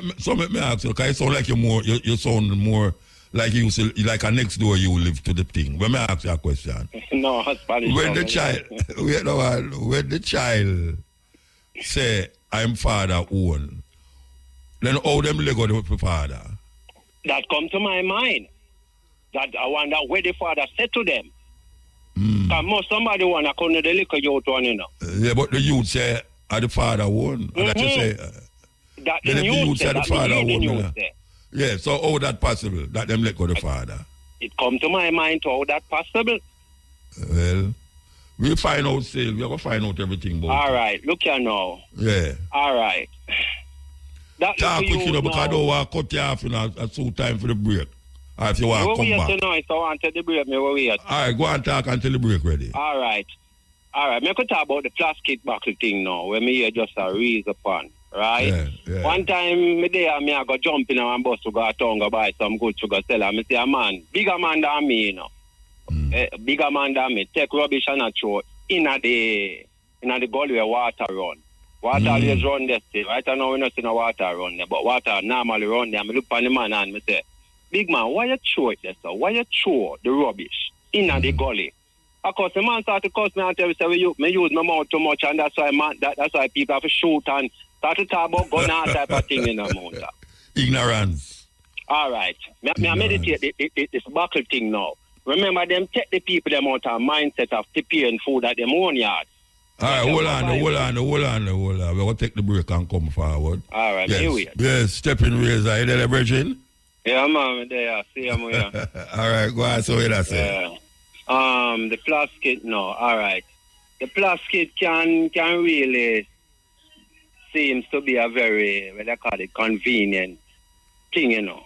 ask you, because you sound like you sound more like you say, like a next door you live to the thing. When I ask you a question. No, Spanish. When the child, when the child say, I'm father own, then how them Lego the father? That come to my mind. That I wonder where the father said to them. Because somebody want to come to the liquor youth one, you know. Yeah, but the youth say, are the father own? And that you say, that then the youth say the father own. Yeah, so how that possible? That them let go the father? It come to my mind how that possible. Well, we'll find out still. We're going to find out everything about all right, look here now. Yeah. All right. That talk quick, you know, because I don't want to cut you off, you know, at some time for the break. Or if you want to come back. You know, so I want to the break, me wait. All right, go and talk until the break ready. All right. Me could talk about the plastic buckle thing now, when me hear just a reason upon. Right? Yeah. One time, me I go jump in and bus to go to town, go buy some good sugar seller. I say, a man, bigger man than me, you know. Bigger man than me. Take rubbish and a throw in the gully where water run. Water always run there still. Right now, we not see no water run there, but water normally run there. I look on the man and me say, big man, why you throw it there, sir? Why you throw the rubbish in the gully? Of course, the man started to cuss me and tell me, say, me use my mouth too much, and that's why people have to shoot and start to talk about gun and type of thing in the mouth. Ignorance. All right. I meditate this buckle thing now. Remember, them take the people them out of mindset of preparing food at them own yard. All right, hold on. We're going to take the break and come forward. All right, yes. Yes, stepping razor. You there, Virgin? Yeah, man, there. See him here. All right, go on, so what I say. The plastic, no, all right. The plastic can really seems to be a very, what they call it, convenient thing, you know.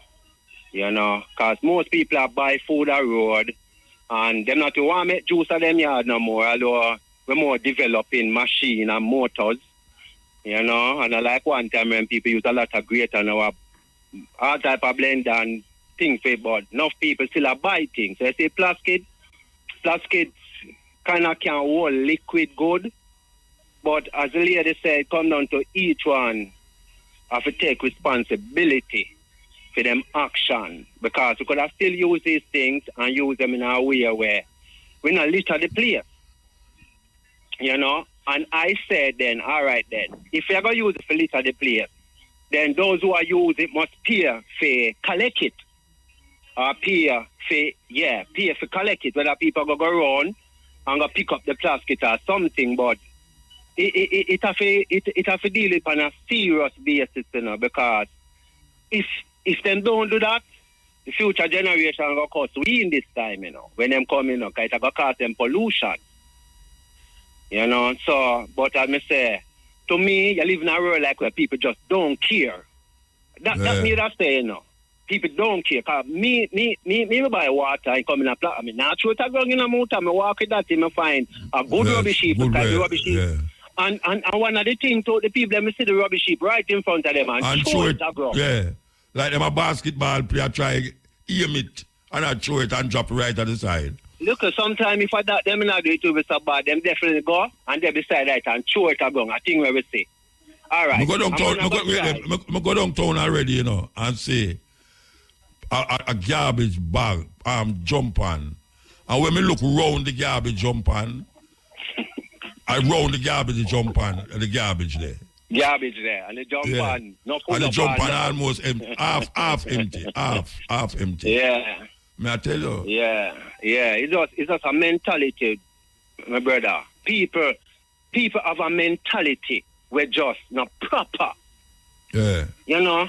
You know, because most people are buy food on road and them not want to make juice of them yard no more, although we're more developing machine and motors, you know. And I like one time when people use a lot of grater now, all type of blend and things, but enough people still are buy things. So I say plastic kind of can hold liquid good, but as the lady said, come down to each one have to take responsibility for them action, because we could have still used these things and use them in a way where we not litter the place, you know. And I said then, all right then, if you're going to use it for litter the place, then those who are using it must pay for collect it, or pay for collect it, whether people go around and go pick up the plastic or something, but it have to deal it on a serious basis, you know, because if them don't do that, the future generation will cause we in this time, you know, when them come, you know, because it will cause them pollution. You know, so, but as I say, to me, you live in a world like where people just don't care. That's me that say, you know. People don't care. Cause me buy water and come in a plant. I mean, not true. I go in a motor, I walk with that, I find a good rubbish heap. The rubbish heap. Yeah. And one of the things to the people, let me see the rubbish heap right in front of them and throw it across. Yeah. Like them a basketball player try aim it and I throw it and drop it right at the side. Look, sometimes if I doubt them not do it to be so bad, them definitely go and they beside right and throw it across. I think where we say. All right. I go downtown already, you know, and say a garbage bag jump on. And when me look round the garbage jump on, I round the garbage jump on and the garbage there. Garbage there and the jump on. No food and the jump on almost empty. half empty. Half empty. Yeah. May I tell you? Yeah. It's just a mentality, my brother. People have a mentality where just not proper. Yeah. You know?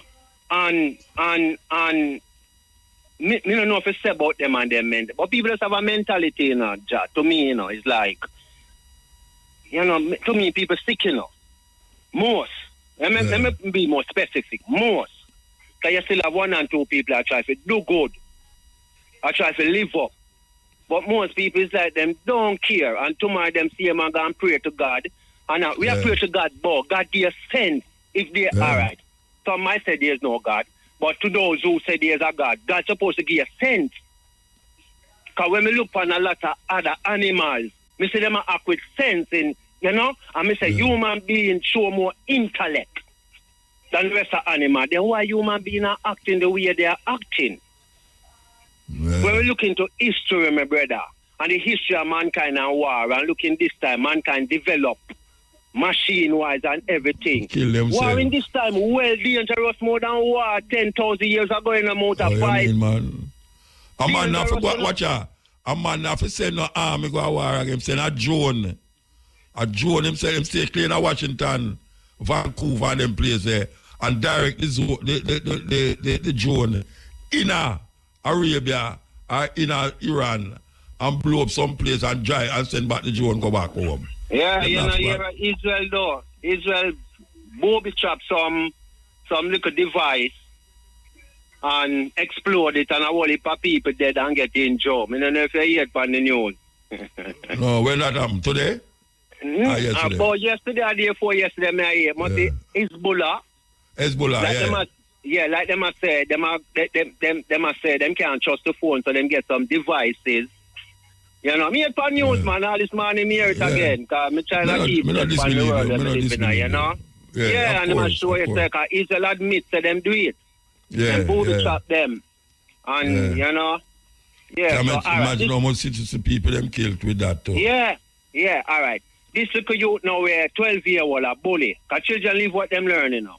And me don't know if it's say about them and them mentality. But people just have a mentality, you know, to me, you know, it's like, you know, to me, people sick, you know. Most. Let me be more specific. Most. Because you still have 1 and 2 people that try to do good. I try to live up. But most people is like them don't care. And tomorrow them see them and go and pray to God. And we are pray to God, but God gives sense if they all right. Some might say there's no God. But to those who say there's a God, God's supposed to give sense. Because when we look on a lot of other animals, we see them act with sense in, you know, and we say human beings show more intellect than the rest of animals. Then why human beings are acting the way they are acting? When we look into history, my brother, and the history of mankind and war, and looking this time, mankind developed machine-wise and everything. Kill themselves. War in this time, well dangerous more than war 10,000 years ago in a motor fight. Man. A man not for watch out. A man not for send no army go a war against send a drone. A drone himself him stay clear in Washington, Vancouver and them place there. And direct the drone in Arabia or in Iran and blow up some place and dry and send back the drone go back home. Yeah, you know, Israel though. Israel booby trap some little device and explode it and a whole heap of people dead and get injured. I don't know if you hear it on the news. No, when that happened? Today? Yesterday. About yesterday or day before yesterday, I hear. Must be Hezbollah, like yeah. Like them a say, them can't trust the phone, so them get some devices. You know, me upon news, man, all this morning me hear it again, because I'm trying to keep it on the world that we live in, you know? Yeah, and I'm sure you say, because Israel admits that them do it. Yeah, and booby trap them. And, you know, imagine how much citizen people them killed with that, too. Yeah, all right. This little youth now, 12-year-old, a bully, because children live what them learning now.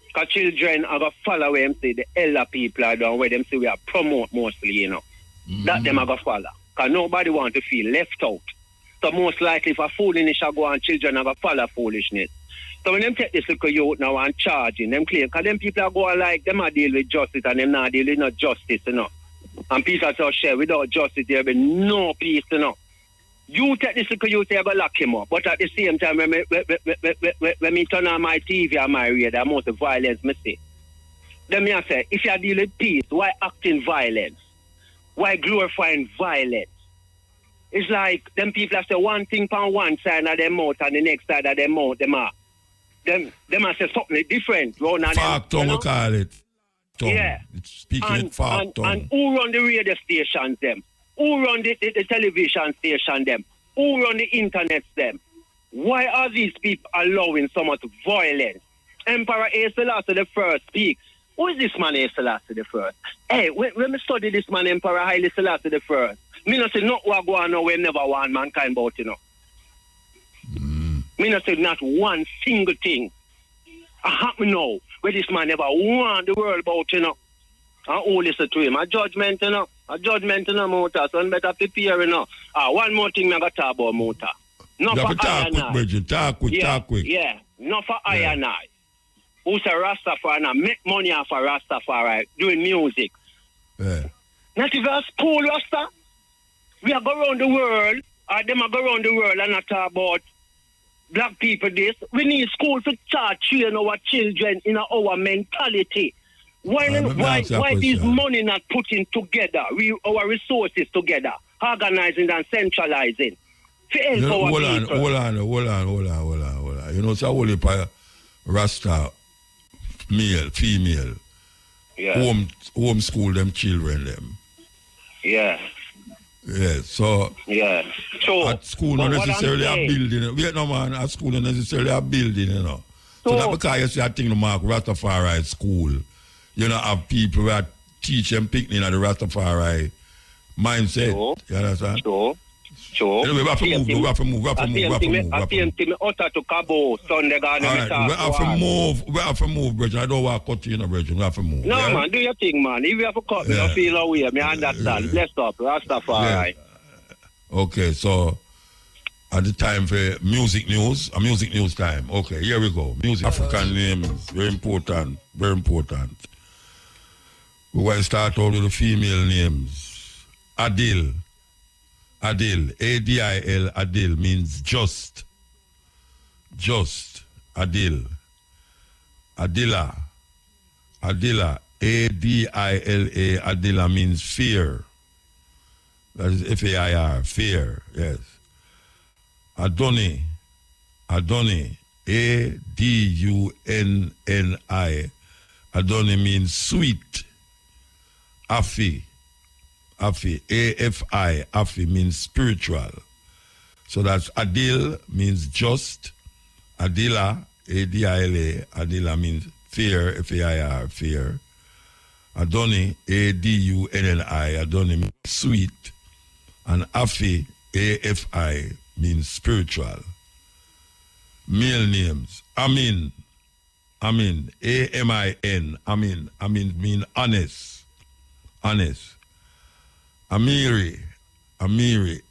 Because children are going to follow where them say the elder people are doing, where them say we are promote mostly, you know. That them are going to follow. Because nobody want to feel left out. So most likely if a foolishness shall go on, children are going to follow foolishness. So when them take this little youth now and charging, them claim, because them people are going like, them are deal with justice and them not deal with no justice, you know. And people say, share, without justice there will be no peace, you know. You take this little youth, you're going to lock him up. But at the same time, when me turn on my TV and my radio, the most violence me see. Then me say, if you deal with peace, why acting violence? Why glorifying violence? It's like them people have say one thing on one side of their mouth and the next side of their mouth, them are say something different. Fag tongue, we call it. Tongue. Yeah. It's speaking fag tongue. And who run the radio stations, them? Who run the television station, them? Who run the internet, them? Why are these people allowing so much violence? Emperor Selassie the First speaks. Who is this man Selassie the First? Hey, when we study this man Emperor Haile Selassie the First, me not say not what go on now we never want mankind about, you know. Me not say not one single thing happen now where this man never want the world about, you know. And who listen to him? A judgment, you know. Muta. So better prepare, you know. One more thing I got to talk about, Muta. Not for talk quick. Yeah, not for I and I. Who say Rastafari make money off of Rastafari doing music. Yeah. Not even a school Rasta. We are go around the world, or them are go around the world and not talk about black people this. We need school to start train our children in our mentality. Why these money not putting together, our resources together, organizing and centralizing? Hold on. You know, so only by Rasta male, female, home school them children them. Yeah. Yeah, so So at school not necessarily a building. Vietnam man at school not necessarily a building, you know. So that because you see a thing to mark Rastafari school. You know, have people that teach them picnic at the Rastafari mindset. You understand? Sure. Anyway, we have to move. I think me utter to Cabo Sunday garden. All right, we have to move, Bridget. I don't want to cut you in, Bridget. We have to move. No, man, do your thing, man. If you have to cut me, I feel away. Me understand. Bless up, Rastafari. Okay, so at the time for music news time. Okay, here we go. Music. African names, very important. We're going to start out with the female names. Adil, A-D-I-L, Adil means just. Adil. Adila, A-D-I-L-A, Adila means fear. That is F-A-I-R, fear, yes. Adoni, A-D-U-N-N-I. Adoni means sweet. Afi, A-F-I, Afi means spiritual. So that's Adil means just. Adila, A-D-I-L-A, Adila means fear, F-A-I-R, fear. Adoni, A-D-U-N-N-I, Adoni means sweet, and Afi, A-F-I, means spiritual. Male names, Amin, A-M-I-N, Amin mean honest. Amiri,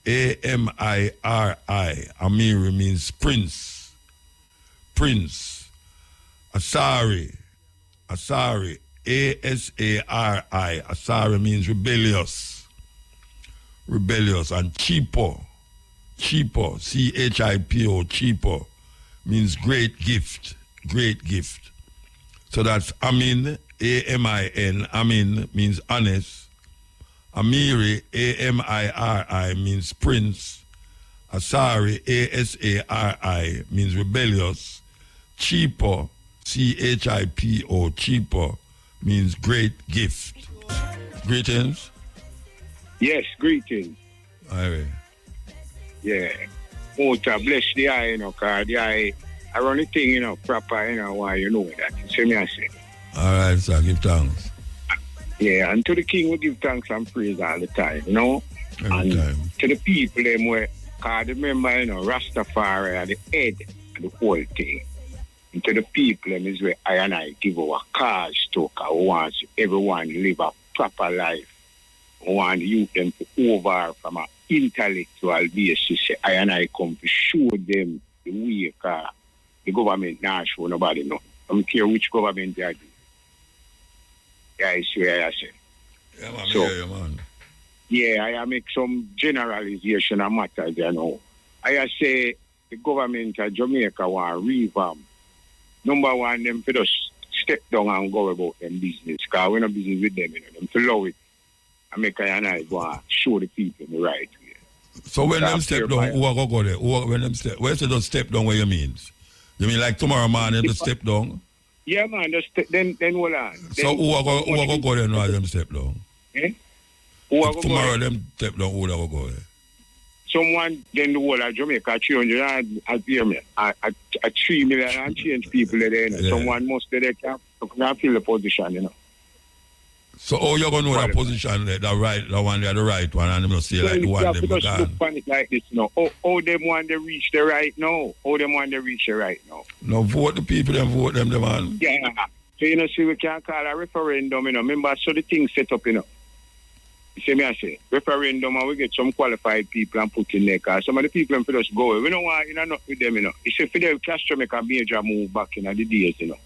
A-M-I-R-I, Amiri means prince. Asari, A-S-A-R-I, Asari means rebellious. And Chipo, C-H-I-P-O, Chipo, means great gift. So that's Amin, A-M-I-N, Amin means honest. Amiri, A-M-I-R-I, means prince. Asari, A-S-A-R-I, means rebellious. Chipo, C-H-I-P-O, Chipo, means great gift. Greetings? Yes, greetings. Aye. Yeah. Motor, bless the eye, you know, because the eye, I run the thing, you know, proper, you know, why you know that. See me I say. All right, sir, give thanks. Yeah, and to the king we give thanks and praise all the time, you know. Every time. To the people, them where, because remember, you know, Rastafari are the head of the whole thing. And to the people, them is where I and I give our cause to, because we want everyone to live a proper life. We want youth them to over from an intellectual basis. I and I come to show them the way, because the government not show nobody know. I don't care which government they are doing. Yeah, I swear I say. Yeah, man, So, yeah, man. yeah, I make some generalization of matters, you know. I say the government of Jamaica want revamp. Number one, them for just step down and go about them business. Because we're not business with them, you know. Them to love it. America and I go and show the people the right way. So when them step down, who are going to go there? When them step, where say those step down, what you means? You mean like tomorrow morning to step down? Yeah, man, then hold on. So who are going to go there now them step down? Eh? Who are If tomorrow them step down, who are going to go there? Someone, then the whole of Jamaica, 300 and 3 million and change people there. You know. Yeah. Someone must be there can fill the position, you know. So how you going to know that position, the one there, the right one, and them not say like the one them just gone? look on it like this, you know. How them want to reach the right now? No, vote the people, them vote them, the man. Yeah. So, you know, see, we can call a referendum, you know. Remember, so the thing set up, you know. You see me, I say, referendum, and we get some qualified people and put in there, because some of the people them for us go. We don't want, you know, not with them, you know. You see, Fidel Castro make a major move back in the days, you know.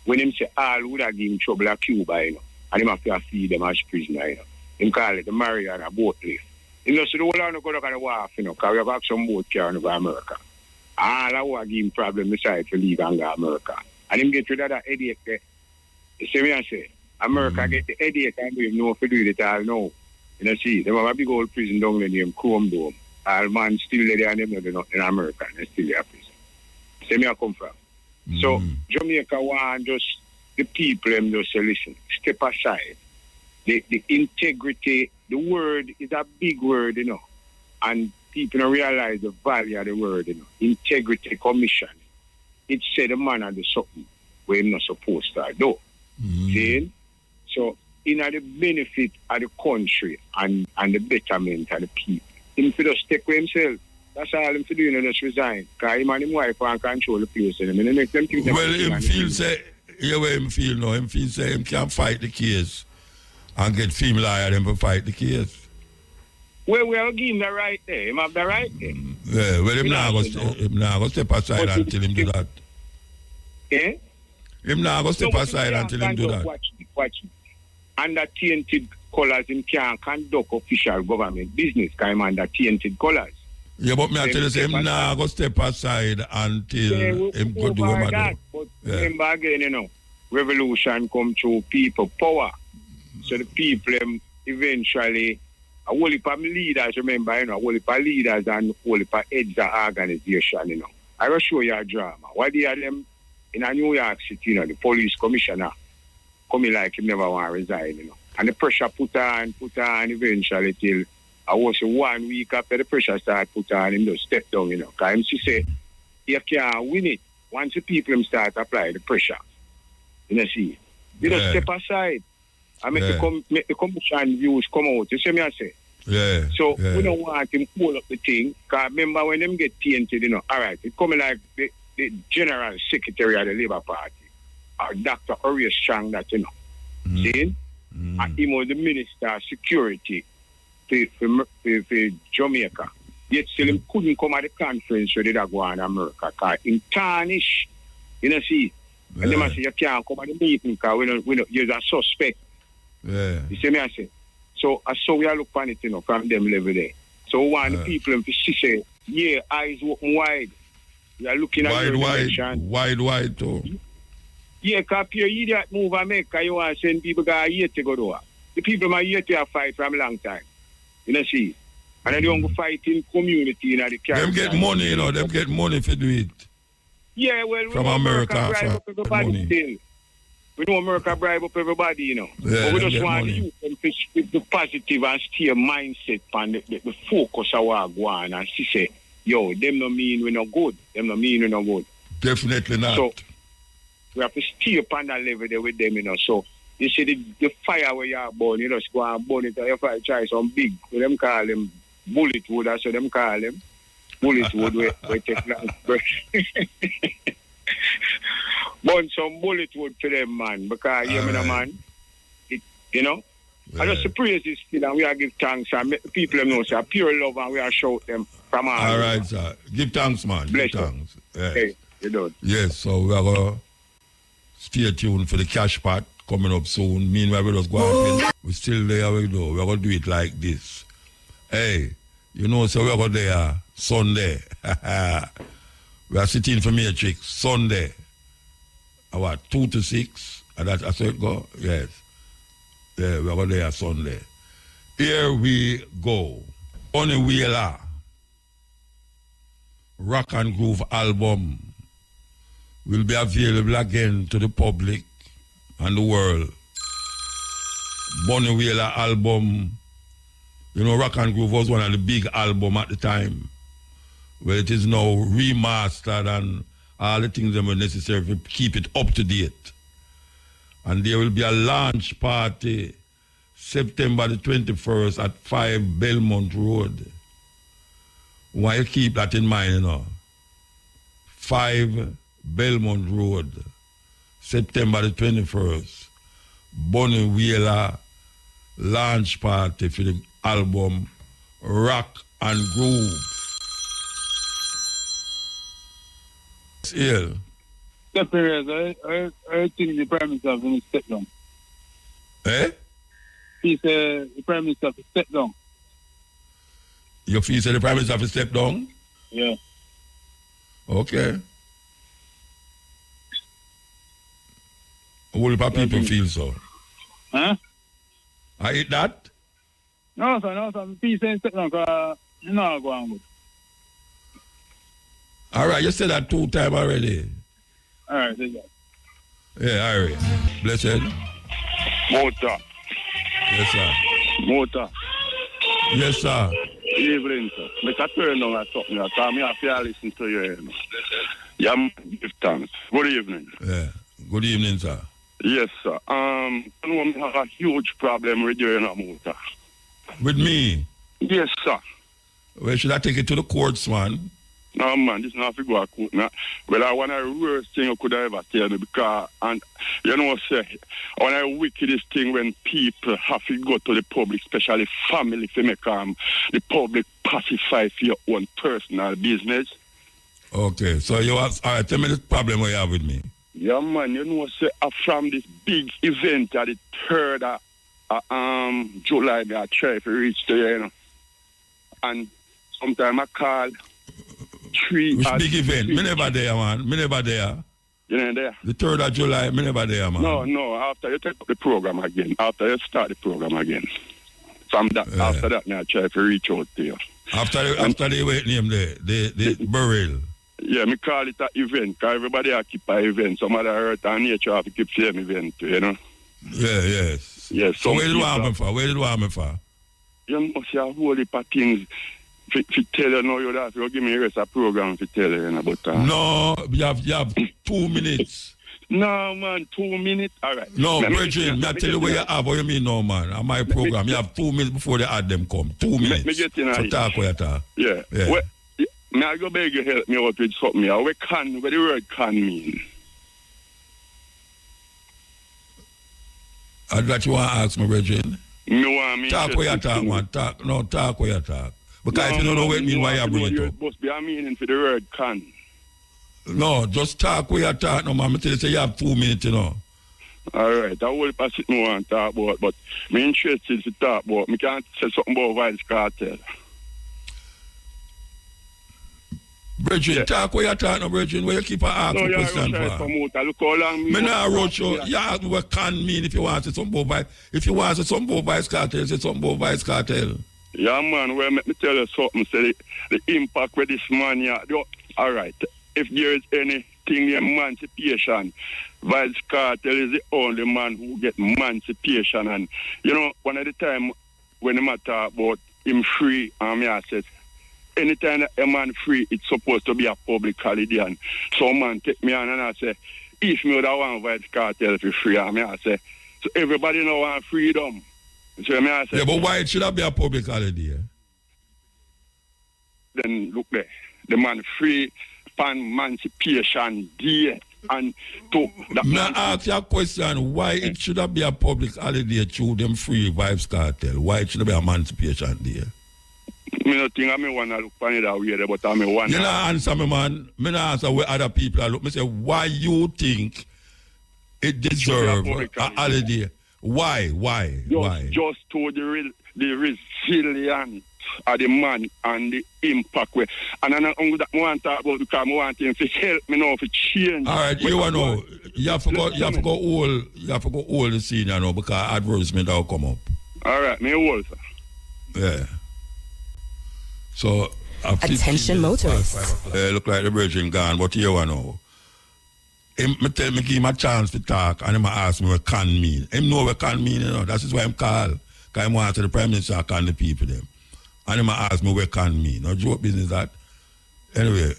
When him say, all would have given trouble at Cuba, you know. And him have to feed them as prisoner, you know. Him call it the Mariana boat lift. You know, so the whole of them go down on the wharf, you know, because we have some boat carrying over America. All I want to give him problem beside to leave and go America. And him get rid of that headache there. You see me, I say, America get the headache and we know if we do it all now. You know, see, they have a big old prison down there named Chrome Dome. All man still there and them not in America and they still there prison. See me, I come from. So, Jamaica want just the people them just say, listen, step aside. The integrity, the word is a big word, you know. And people don't realize the value of the word, you know. Integrity commission. It said the man do something where he's not supposed to do. See? So, in the benefit of the country and the betterment of the people. Him to just take with himself. That's all him to do, you know, just resign. Because him and his wife can't control the place. You know, make them think well, him feel say, yeah, where him feel now, him feel say him can't fight the case and get female lawyer them to fight the case. Well, we are giving the right there. Him have the right there. Yeah, well, him now go step aside until him do that. Eh? Him now go step aside until him do that. Watch it. Under tainted colours, him can't conduct official government business because him under tainted colours. Yeah, but me I tell you, say, him now go step aside until him go do what he do. But remember again, you know, revolution come through people power. So the people eventually, a whole heap of leaders, remember, you know, a whole heap of leaders and a whole heap of heads of organization, you know. I will show you a drama. What they are them in a New York City, you know, the police commissioner coming like him never want to resign, you know. And the pressure put on eventually till I was 1 week after the pressure started put on, him just step down, you know. Because him say, you can't win it once the people start apply the pressure. You know, see. You just step aside. and make the commission views come out. You see me I say? Yeah. So we don't want him to hold up the thing, because remember when them get tainted, you know, all right, it coming like the General Secretary of the Labour Party, or Dr. Orius Strong, that, you know. See? And he was the Minister of Security for Jamaica. Yet still him couldn't come at the conference where they go in America, because in tarnish, you know, see? And them say you can't come at the meeting because we don't, you're a suspect. Yeah. You see me I say? So we are looking at it, you know, from them level there. So we want the people to say, yeah, eyes open wide. We are looking at your direction. Wide too. Yeah, because you idiot move and make, because you want to send people got a year to go to. The people are here to fight from a long time. You know, see? And they don't go fight in community in the Caribbean. Them get money, you know, them get money to do it. Yeah, well, from America, bribe up everybody still. We know America bribe up everybody, you know. Yeah, but we just want you to keep the positive and stay mindset and the focus of what go on and she say, yo, them no mean we no good. Them no mean we no good. Definitely not. So we have to stay upon that level there with them, you know. So you see the fire where you are born, you just go and burn it, you try some big, we them call them bullet wood, that's what them call them. Bullet wood we take long breath. Burn some bullet wood for them, man, because you know, man, you know, I just praise this still and we are give thanks and make the people know say pure love and we are shout them from all right, sir. Give thanks, man. Bless give thanks. Yes. Hey, you know. Yes, so we are going to stay tuned for the cash part coming up soon. Meanwhile, we just go on. We're still there, we do. We're going to do it like this. Hey, you know, so we're going there Sunday. We are sitting for Matrix Sunday. About 2 to 6. And that's how it go? Yes. Yeah, we're going there Sunday. Here we go. On a Wheeler. Rock and Groove album will be available again to the public and the world. Bonnie Wheeler album, you know, Rock and Groove was one of the big albums at the time. Well, it is now remastered and all the things that were necessary to keep it up to date. And there will be a launch party September the 21st at 5 Belmont Road. Why you keep that in mind, you know? 5 Belmont Road, September the 21st. Bonnie Wheeler launch party for the album Rock and Groove. Yeah. I think the Prime Minister has stepped down. Eh? He said the Prime Minister has stepped down. You feel the Prime Minister has stepped down? Yeah. Okay. What do people feel so? Huh? I eat that? No, sir. Peace ain't step down because you know how go on good. All right, you said that 2 times already. All right, there you go. Yeah, all right. Blessed. Motor. Yes, sir. Motor. Yes, sir. Evening, sir. Make a turn on at something. I tell me I feel listen to you. You know. Yeah, give thanks. Good evening. Yeah. Good evening, sir. Yes, sir. I have a huge problem with you in a motor. With me? Yes, sir. Well, should I take it to the courts, man? No, man, this is not to go to court. Nah. Well, I want the worst thing you could ever tell me because, and you know, say, I want the wickedest thing when people have to go to the public, especially family, to make the public pacify for your own personal business. Okay, so you have, all right, tell me the problem you have with me. Yeah, man, you know, say, from this big event at the 3rd of July, I try to reach there, you know. And sometimes I call 3. Which big event? Me never there, man. Me never there. You know there? The 3rd of July, me never there, man. No, after you take up the program again. After you start the program again. From that, after that, I try to reach out to you. After the wait name there, the burial. Yeah, me call it an event, because everybody have to keep an event. Some other earth and nature have to keep same event, you know? Yeah, yes. Yes. So where did you want me for? Where did you want me for? You must have a whole heap of things to tell you now. You have to give me the rest of the program to tell you, you know, but... No, you have 2 minutes. No, man, 2 minutes. All right. No, Virgin, I tell you what you have. What you mean, no, man? On my program, you have 2 minutes before the ad them come. 2 minutes. Me get in so talk where you talk. Yeah. Well, may I go beg you help me out with something? What the word can mean? That you want to ask me, Virgin? No, I mean... Talk where you talk, man. Talk where you talk. Because if you don't know what it means, why you bring it up? It must be a meaning for the word can. No, just talk where you talk, no, man. I tell you, say you have 2 minutes, you know. All right, I will pass it more and talk about, but I'm interested to talk about. I can't say something about Vice Cartel. Virgin, talk where you talk, no, Virgin. Where you keep asking questions for? Look how long me not rush you. You ask me what can mean if you want to say something about Vice. If you want to say something about Vice Cartel, say something about Vice Cartel. Yeah, man, well, let me tell you something. Say the impact with this man, yeah. All right. If there is anything emancipation, Vice Cartel is the only man who get emancipation. And, you know, one of the time when I talk about him free, I said, anytime a man free, it's supposed to be a public holiday. And some man take me on and I say, if me would have want Vice Cartel to free, I say, so everybody know want freedom. So I say, yeah, but why it should have be a public holiday? Then look there, the man free pan emancipation day and to that. Now ask you a question: why it should have be a public holiday through them free Vibes Cartel? Why it should have be a emancipation day? Me not think I wanna look for it that way, but I wanna. You not answer me, man. Me not answer where other people are look. Me say why you think it deserves a holiday? Why? Just to the resilience of the man and the impact. And I want to talk about because I want him to help me now to change. All right, you want to know. You have to go all the scene, you know, because advertisement will come up. All right, me hold, sir. Yeah. So, attention motorists. Look like the Virgin gone, but you want to know. Him give him a chance to talk and him ask me what can mean. Him know what can mean, you know. That's why I'm called. Because I want to the Prime Minister can the people them. And him ask me what can mean. No joke business that. Anyway,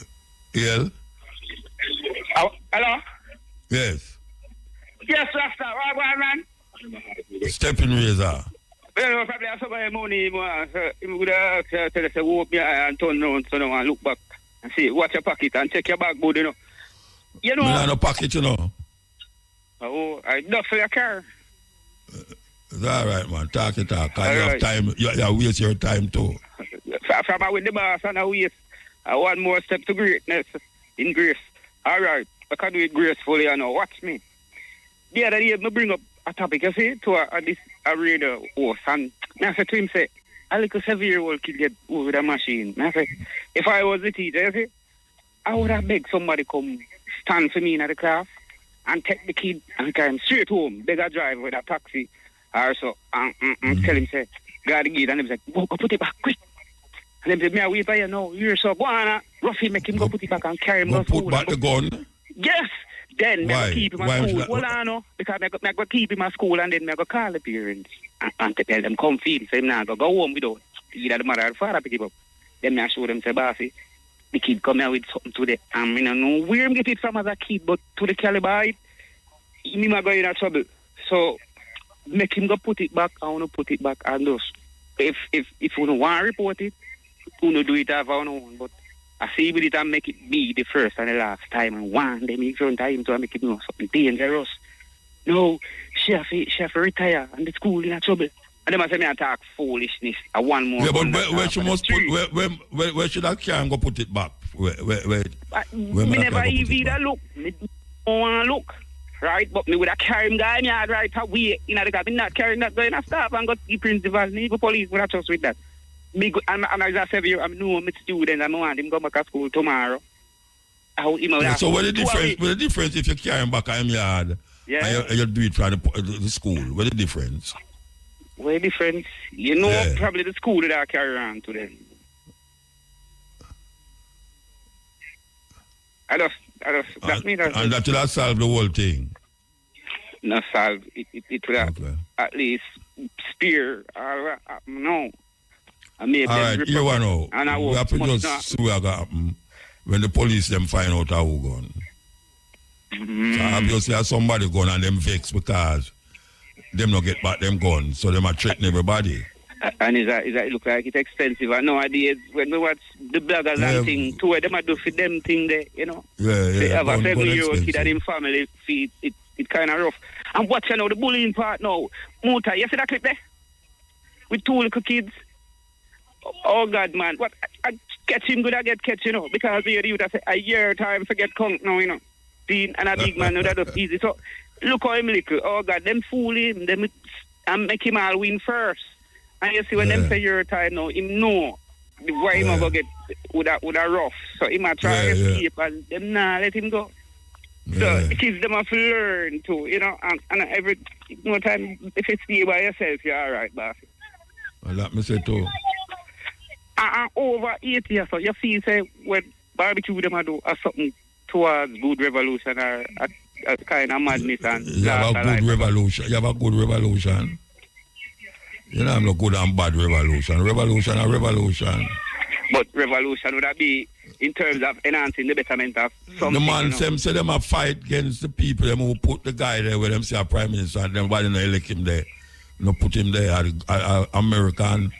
El? Hello? Yes. Yes, Rasta. What man? Stepping razor. Well, probably have some money. He would tell us to walk me and turn around so now and look back and see what's your pocket and check your bag, you know. You know. I no pocket, you know. Oh, I don't for your car. It's all right, man. Talk. You have time. You waste your time too. From I with the boss and I waste one more step to greatness in grace. All right. I can do it gracefully, you know. Watch me. The other day, I bring up a topic, you see, to a radio host. And I said to him, say, a little 7-year-old kid get over the machine. And I said, if I was the teacher, you see, I would have begged somebody come stand for me in the class and take the kid and carry him straight home. Beg a drive with a taxi or so. And tell him, say, got the kid. And he said, go put it back quick. And then said, me I wait for you now. You're so go on, Ruffy, make him go put it back and carry him to school. Put back the gun? Yes. Then I go keep him at school. Hold on, no. Because I go keep him at school and then I go call the parents and to tell them come feed. So him now go home without either the mother or the father pick him up. Then I show them, say, bossy, the kid come here with something today. I mean, I know where him get it from as a kid, but to the caliber, he might go in trouble. So make him go put it back. I want to put it back and those. If you don't want to report it, you don't do it as our own. But I see with it and make it be the first and the last time and one them in front of him to make it know something dangerous. No, she have to retire and the school in trouble. And them I say me attack foolishness. I one more. Yeah, but where she must put where should that can go put it back? Where me never even look. Me don't want to look. Right? But me would have carry him guy in yard right away. You know, because me not carrying that going to stop and got the principal and even police would have trust with that. Me go, I'm as I said, I'm new I'm a student and I want him go back to school tomorrow. So what the difference if you carry him back in yard and you do it from the school? What the difference? What the difference? You know, probably the school that I carry around to them. I just that means and that will have solved the whole thing. Not solve it will have at least spear no. I may have all right, you want to know. And I we have to just see what happen when the police them find out how we gone. So obviously somebody gun and them vex because them not get back them guns, so them are threaten everybody. And it look like it's expensive. And nowadays, when we watch the bloggers and things, two of them are do for them thing there, you know. They have a 7-year-old kid and in family, it kind of rough. And watch now the bullying part now. Muta, you see that clip there? With 2 little kids. Oh God, man. What I catch him good, I get catch, you know, because the youth say a year time forget count now, you know. And a big man, no, that's easy. So look how him little. Oh God, them fool him, them and make him all win first. And you see when them say your time now, him know why him go get with a rough. So he might try to escape and them let him go. So kids them have to learn too, you know, and every more time if you stay by yourself, you're alright, boss. Well, that me say too. Over 8 years, so you feel say when barbecue them do something towards good revolution or a kind of madness and you have a good revolution. You have a good revolution. You know, I'm not good and bad revolution. Revolution or revolution. But revolution would that be in terms of enhancing the betterment of something. The man say them a fight against the people them who put the guy there where them say a prime minister and then why they not elect him there. No put him there. American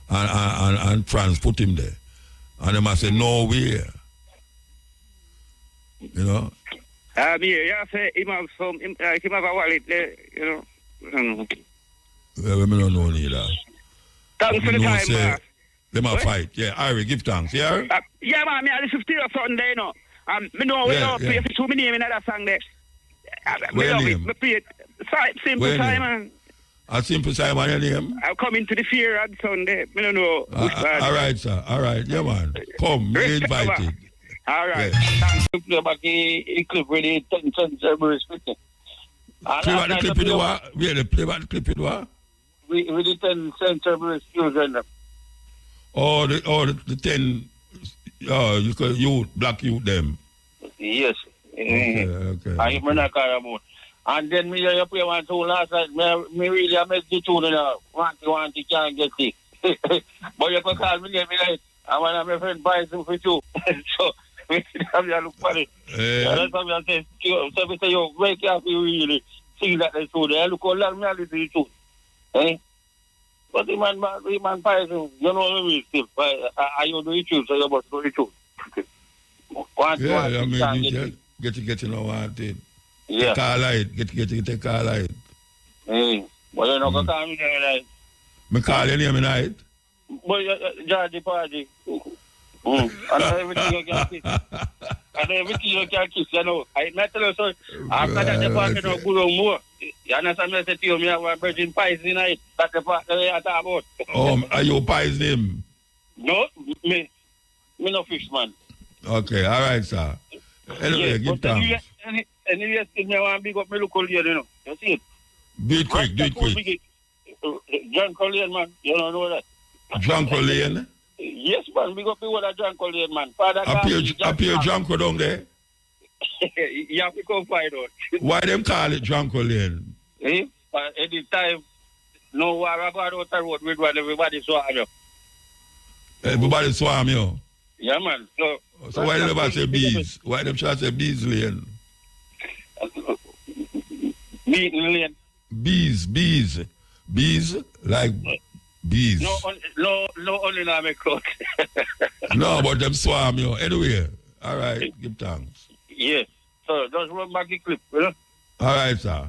and France put him there. And them a say no way. You know? Yeah, say him have some him have a wallet there, you know. I don't know. Well, we don't know neither. Thanks for the time, man. Them a fight. Yeah, Ari, give thanks. Yeah? Yeah, man, I listen to you something there, you know. Me know we don't play for too many name in that song there. Me love it. Me play it. Simple Simon. A Simple Simon, your name? I'll come into the fear on Sunday. Me don't know. All right, sir. All right. Yeah, man. Come. You're invited. All right. Thanks to play back in clip with the 10 cents every speaking. Play back the clip with what? Really, play back the clip with what? With the 10 cents every children. Oh, the 10, you black youth them. Yes. Okay. I not care about. And then me you play one tune last night. Me really make the tune now. Want to can't get it. But you can call me name like I want my friend buy some for you. So I'm look funny. That's what I say. So we say you wake up you really see that they tune. Look how long me listen to tune. Eh? But the man buys you know me still. I you do it too, so you must do it too. I mean you get to know what it. Yeah. Take a light. Get car light. Hey, well, you know, go call me there night. Me call your name night. But Georgie Party. I know everything you can kiss. You know. I tell you, so after that, the party don't go on more. You understand me? I say to you, me have a virgin pies tonight. That's the part that I talk about. Are you pies him? No, me no fish man. Okay, all right, sir. Anyway, give thanks. Anyway, me want to big up my local lady, you know. You see it? Do it quick. John Colleen, man. You don't know that. John Colleen? Yes, man. Big up the word of John Colleen, man. Appear John down there? You have to come find out. Why them call it John Colleen? Eh? Any time, no war, I go out the road with one, everybody swarm you. Everybody swarm you? Yeah, man. So why them never say bees? Why them try to say bees lane? Beaten lane. Bees, like bees. No, only now make clock. No, but them swarm you. Anyway, all right, give thanks. Yeah. So just run back the clip, you know? All right, sir.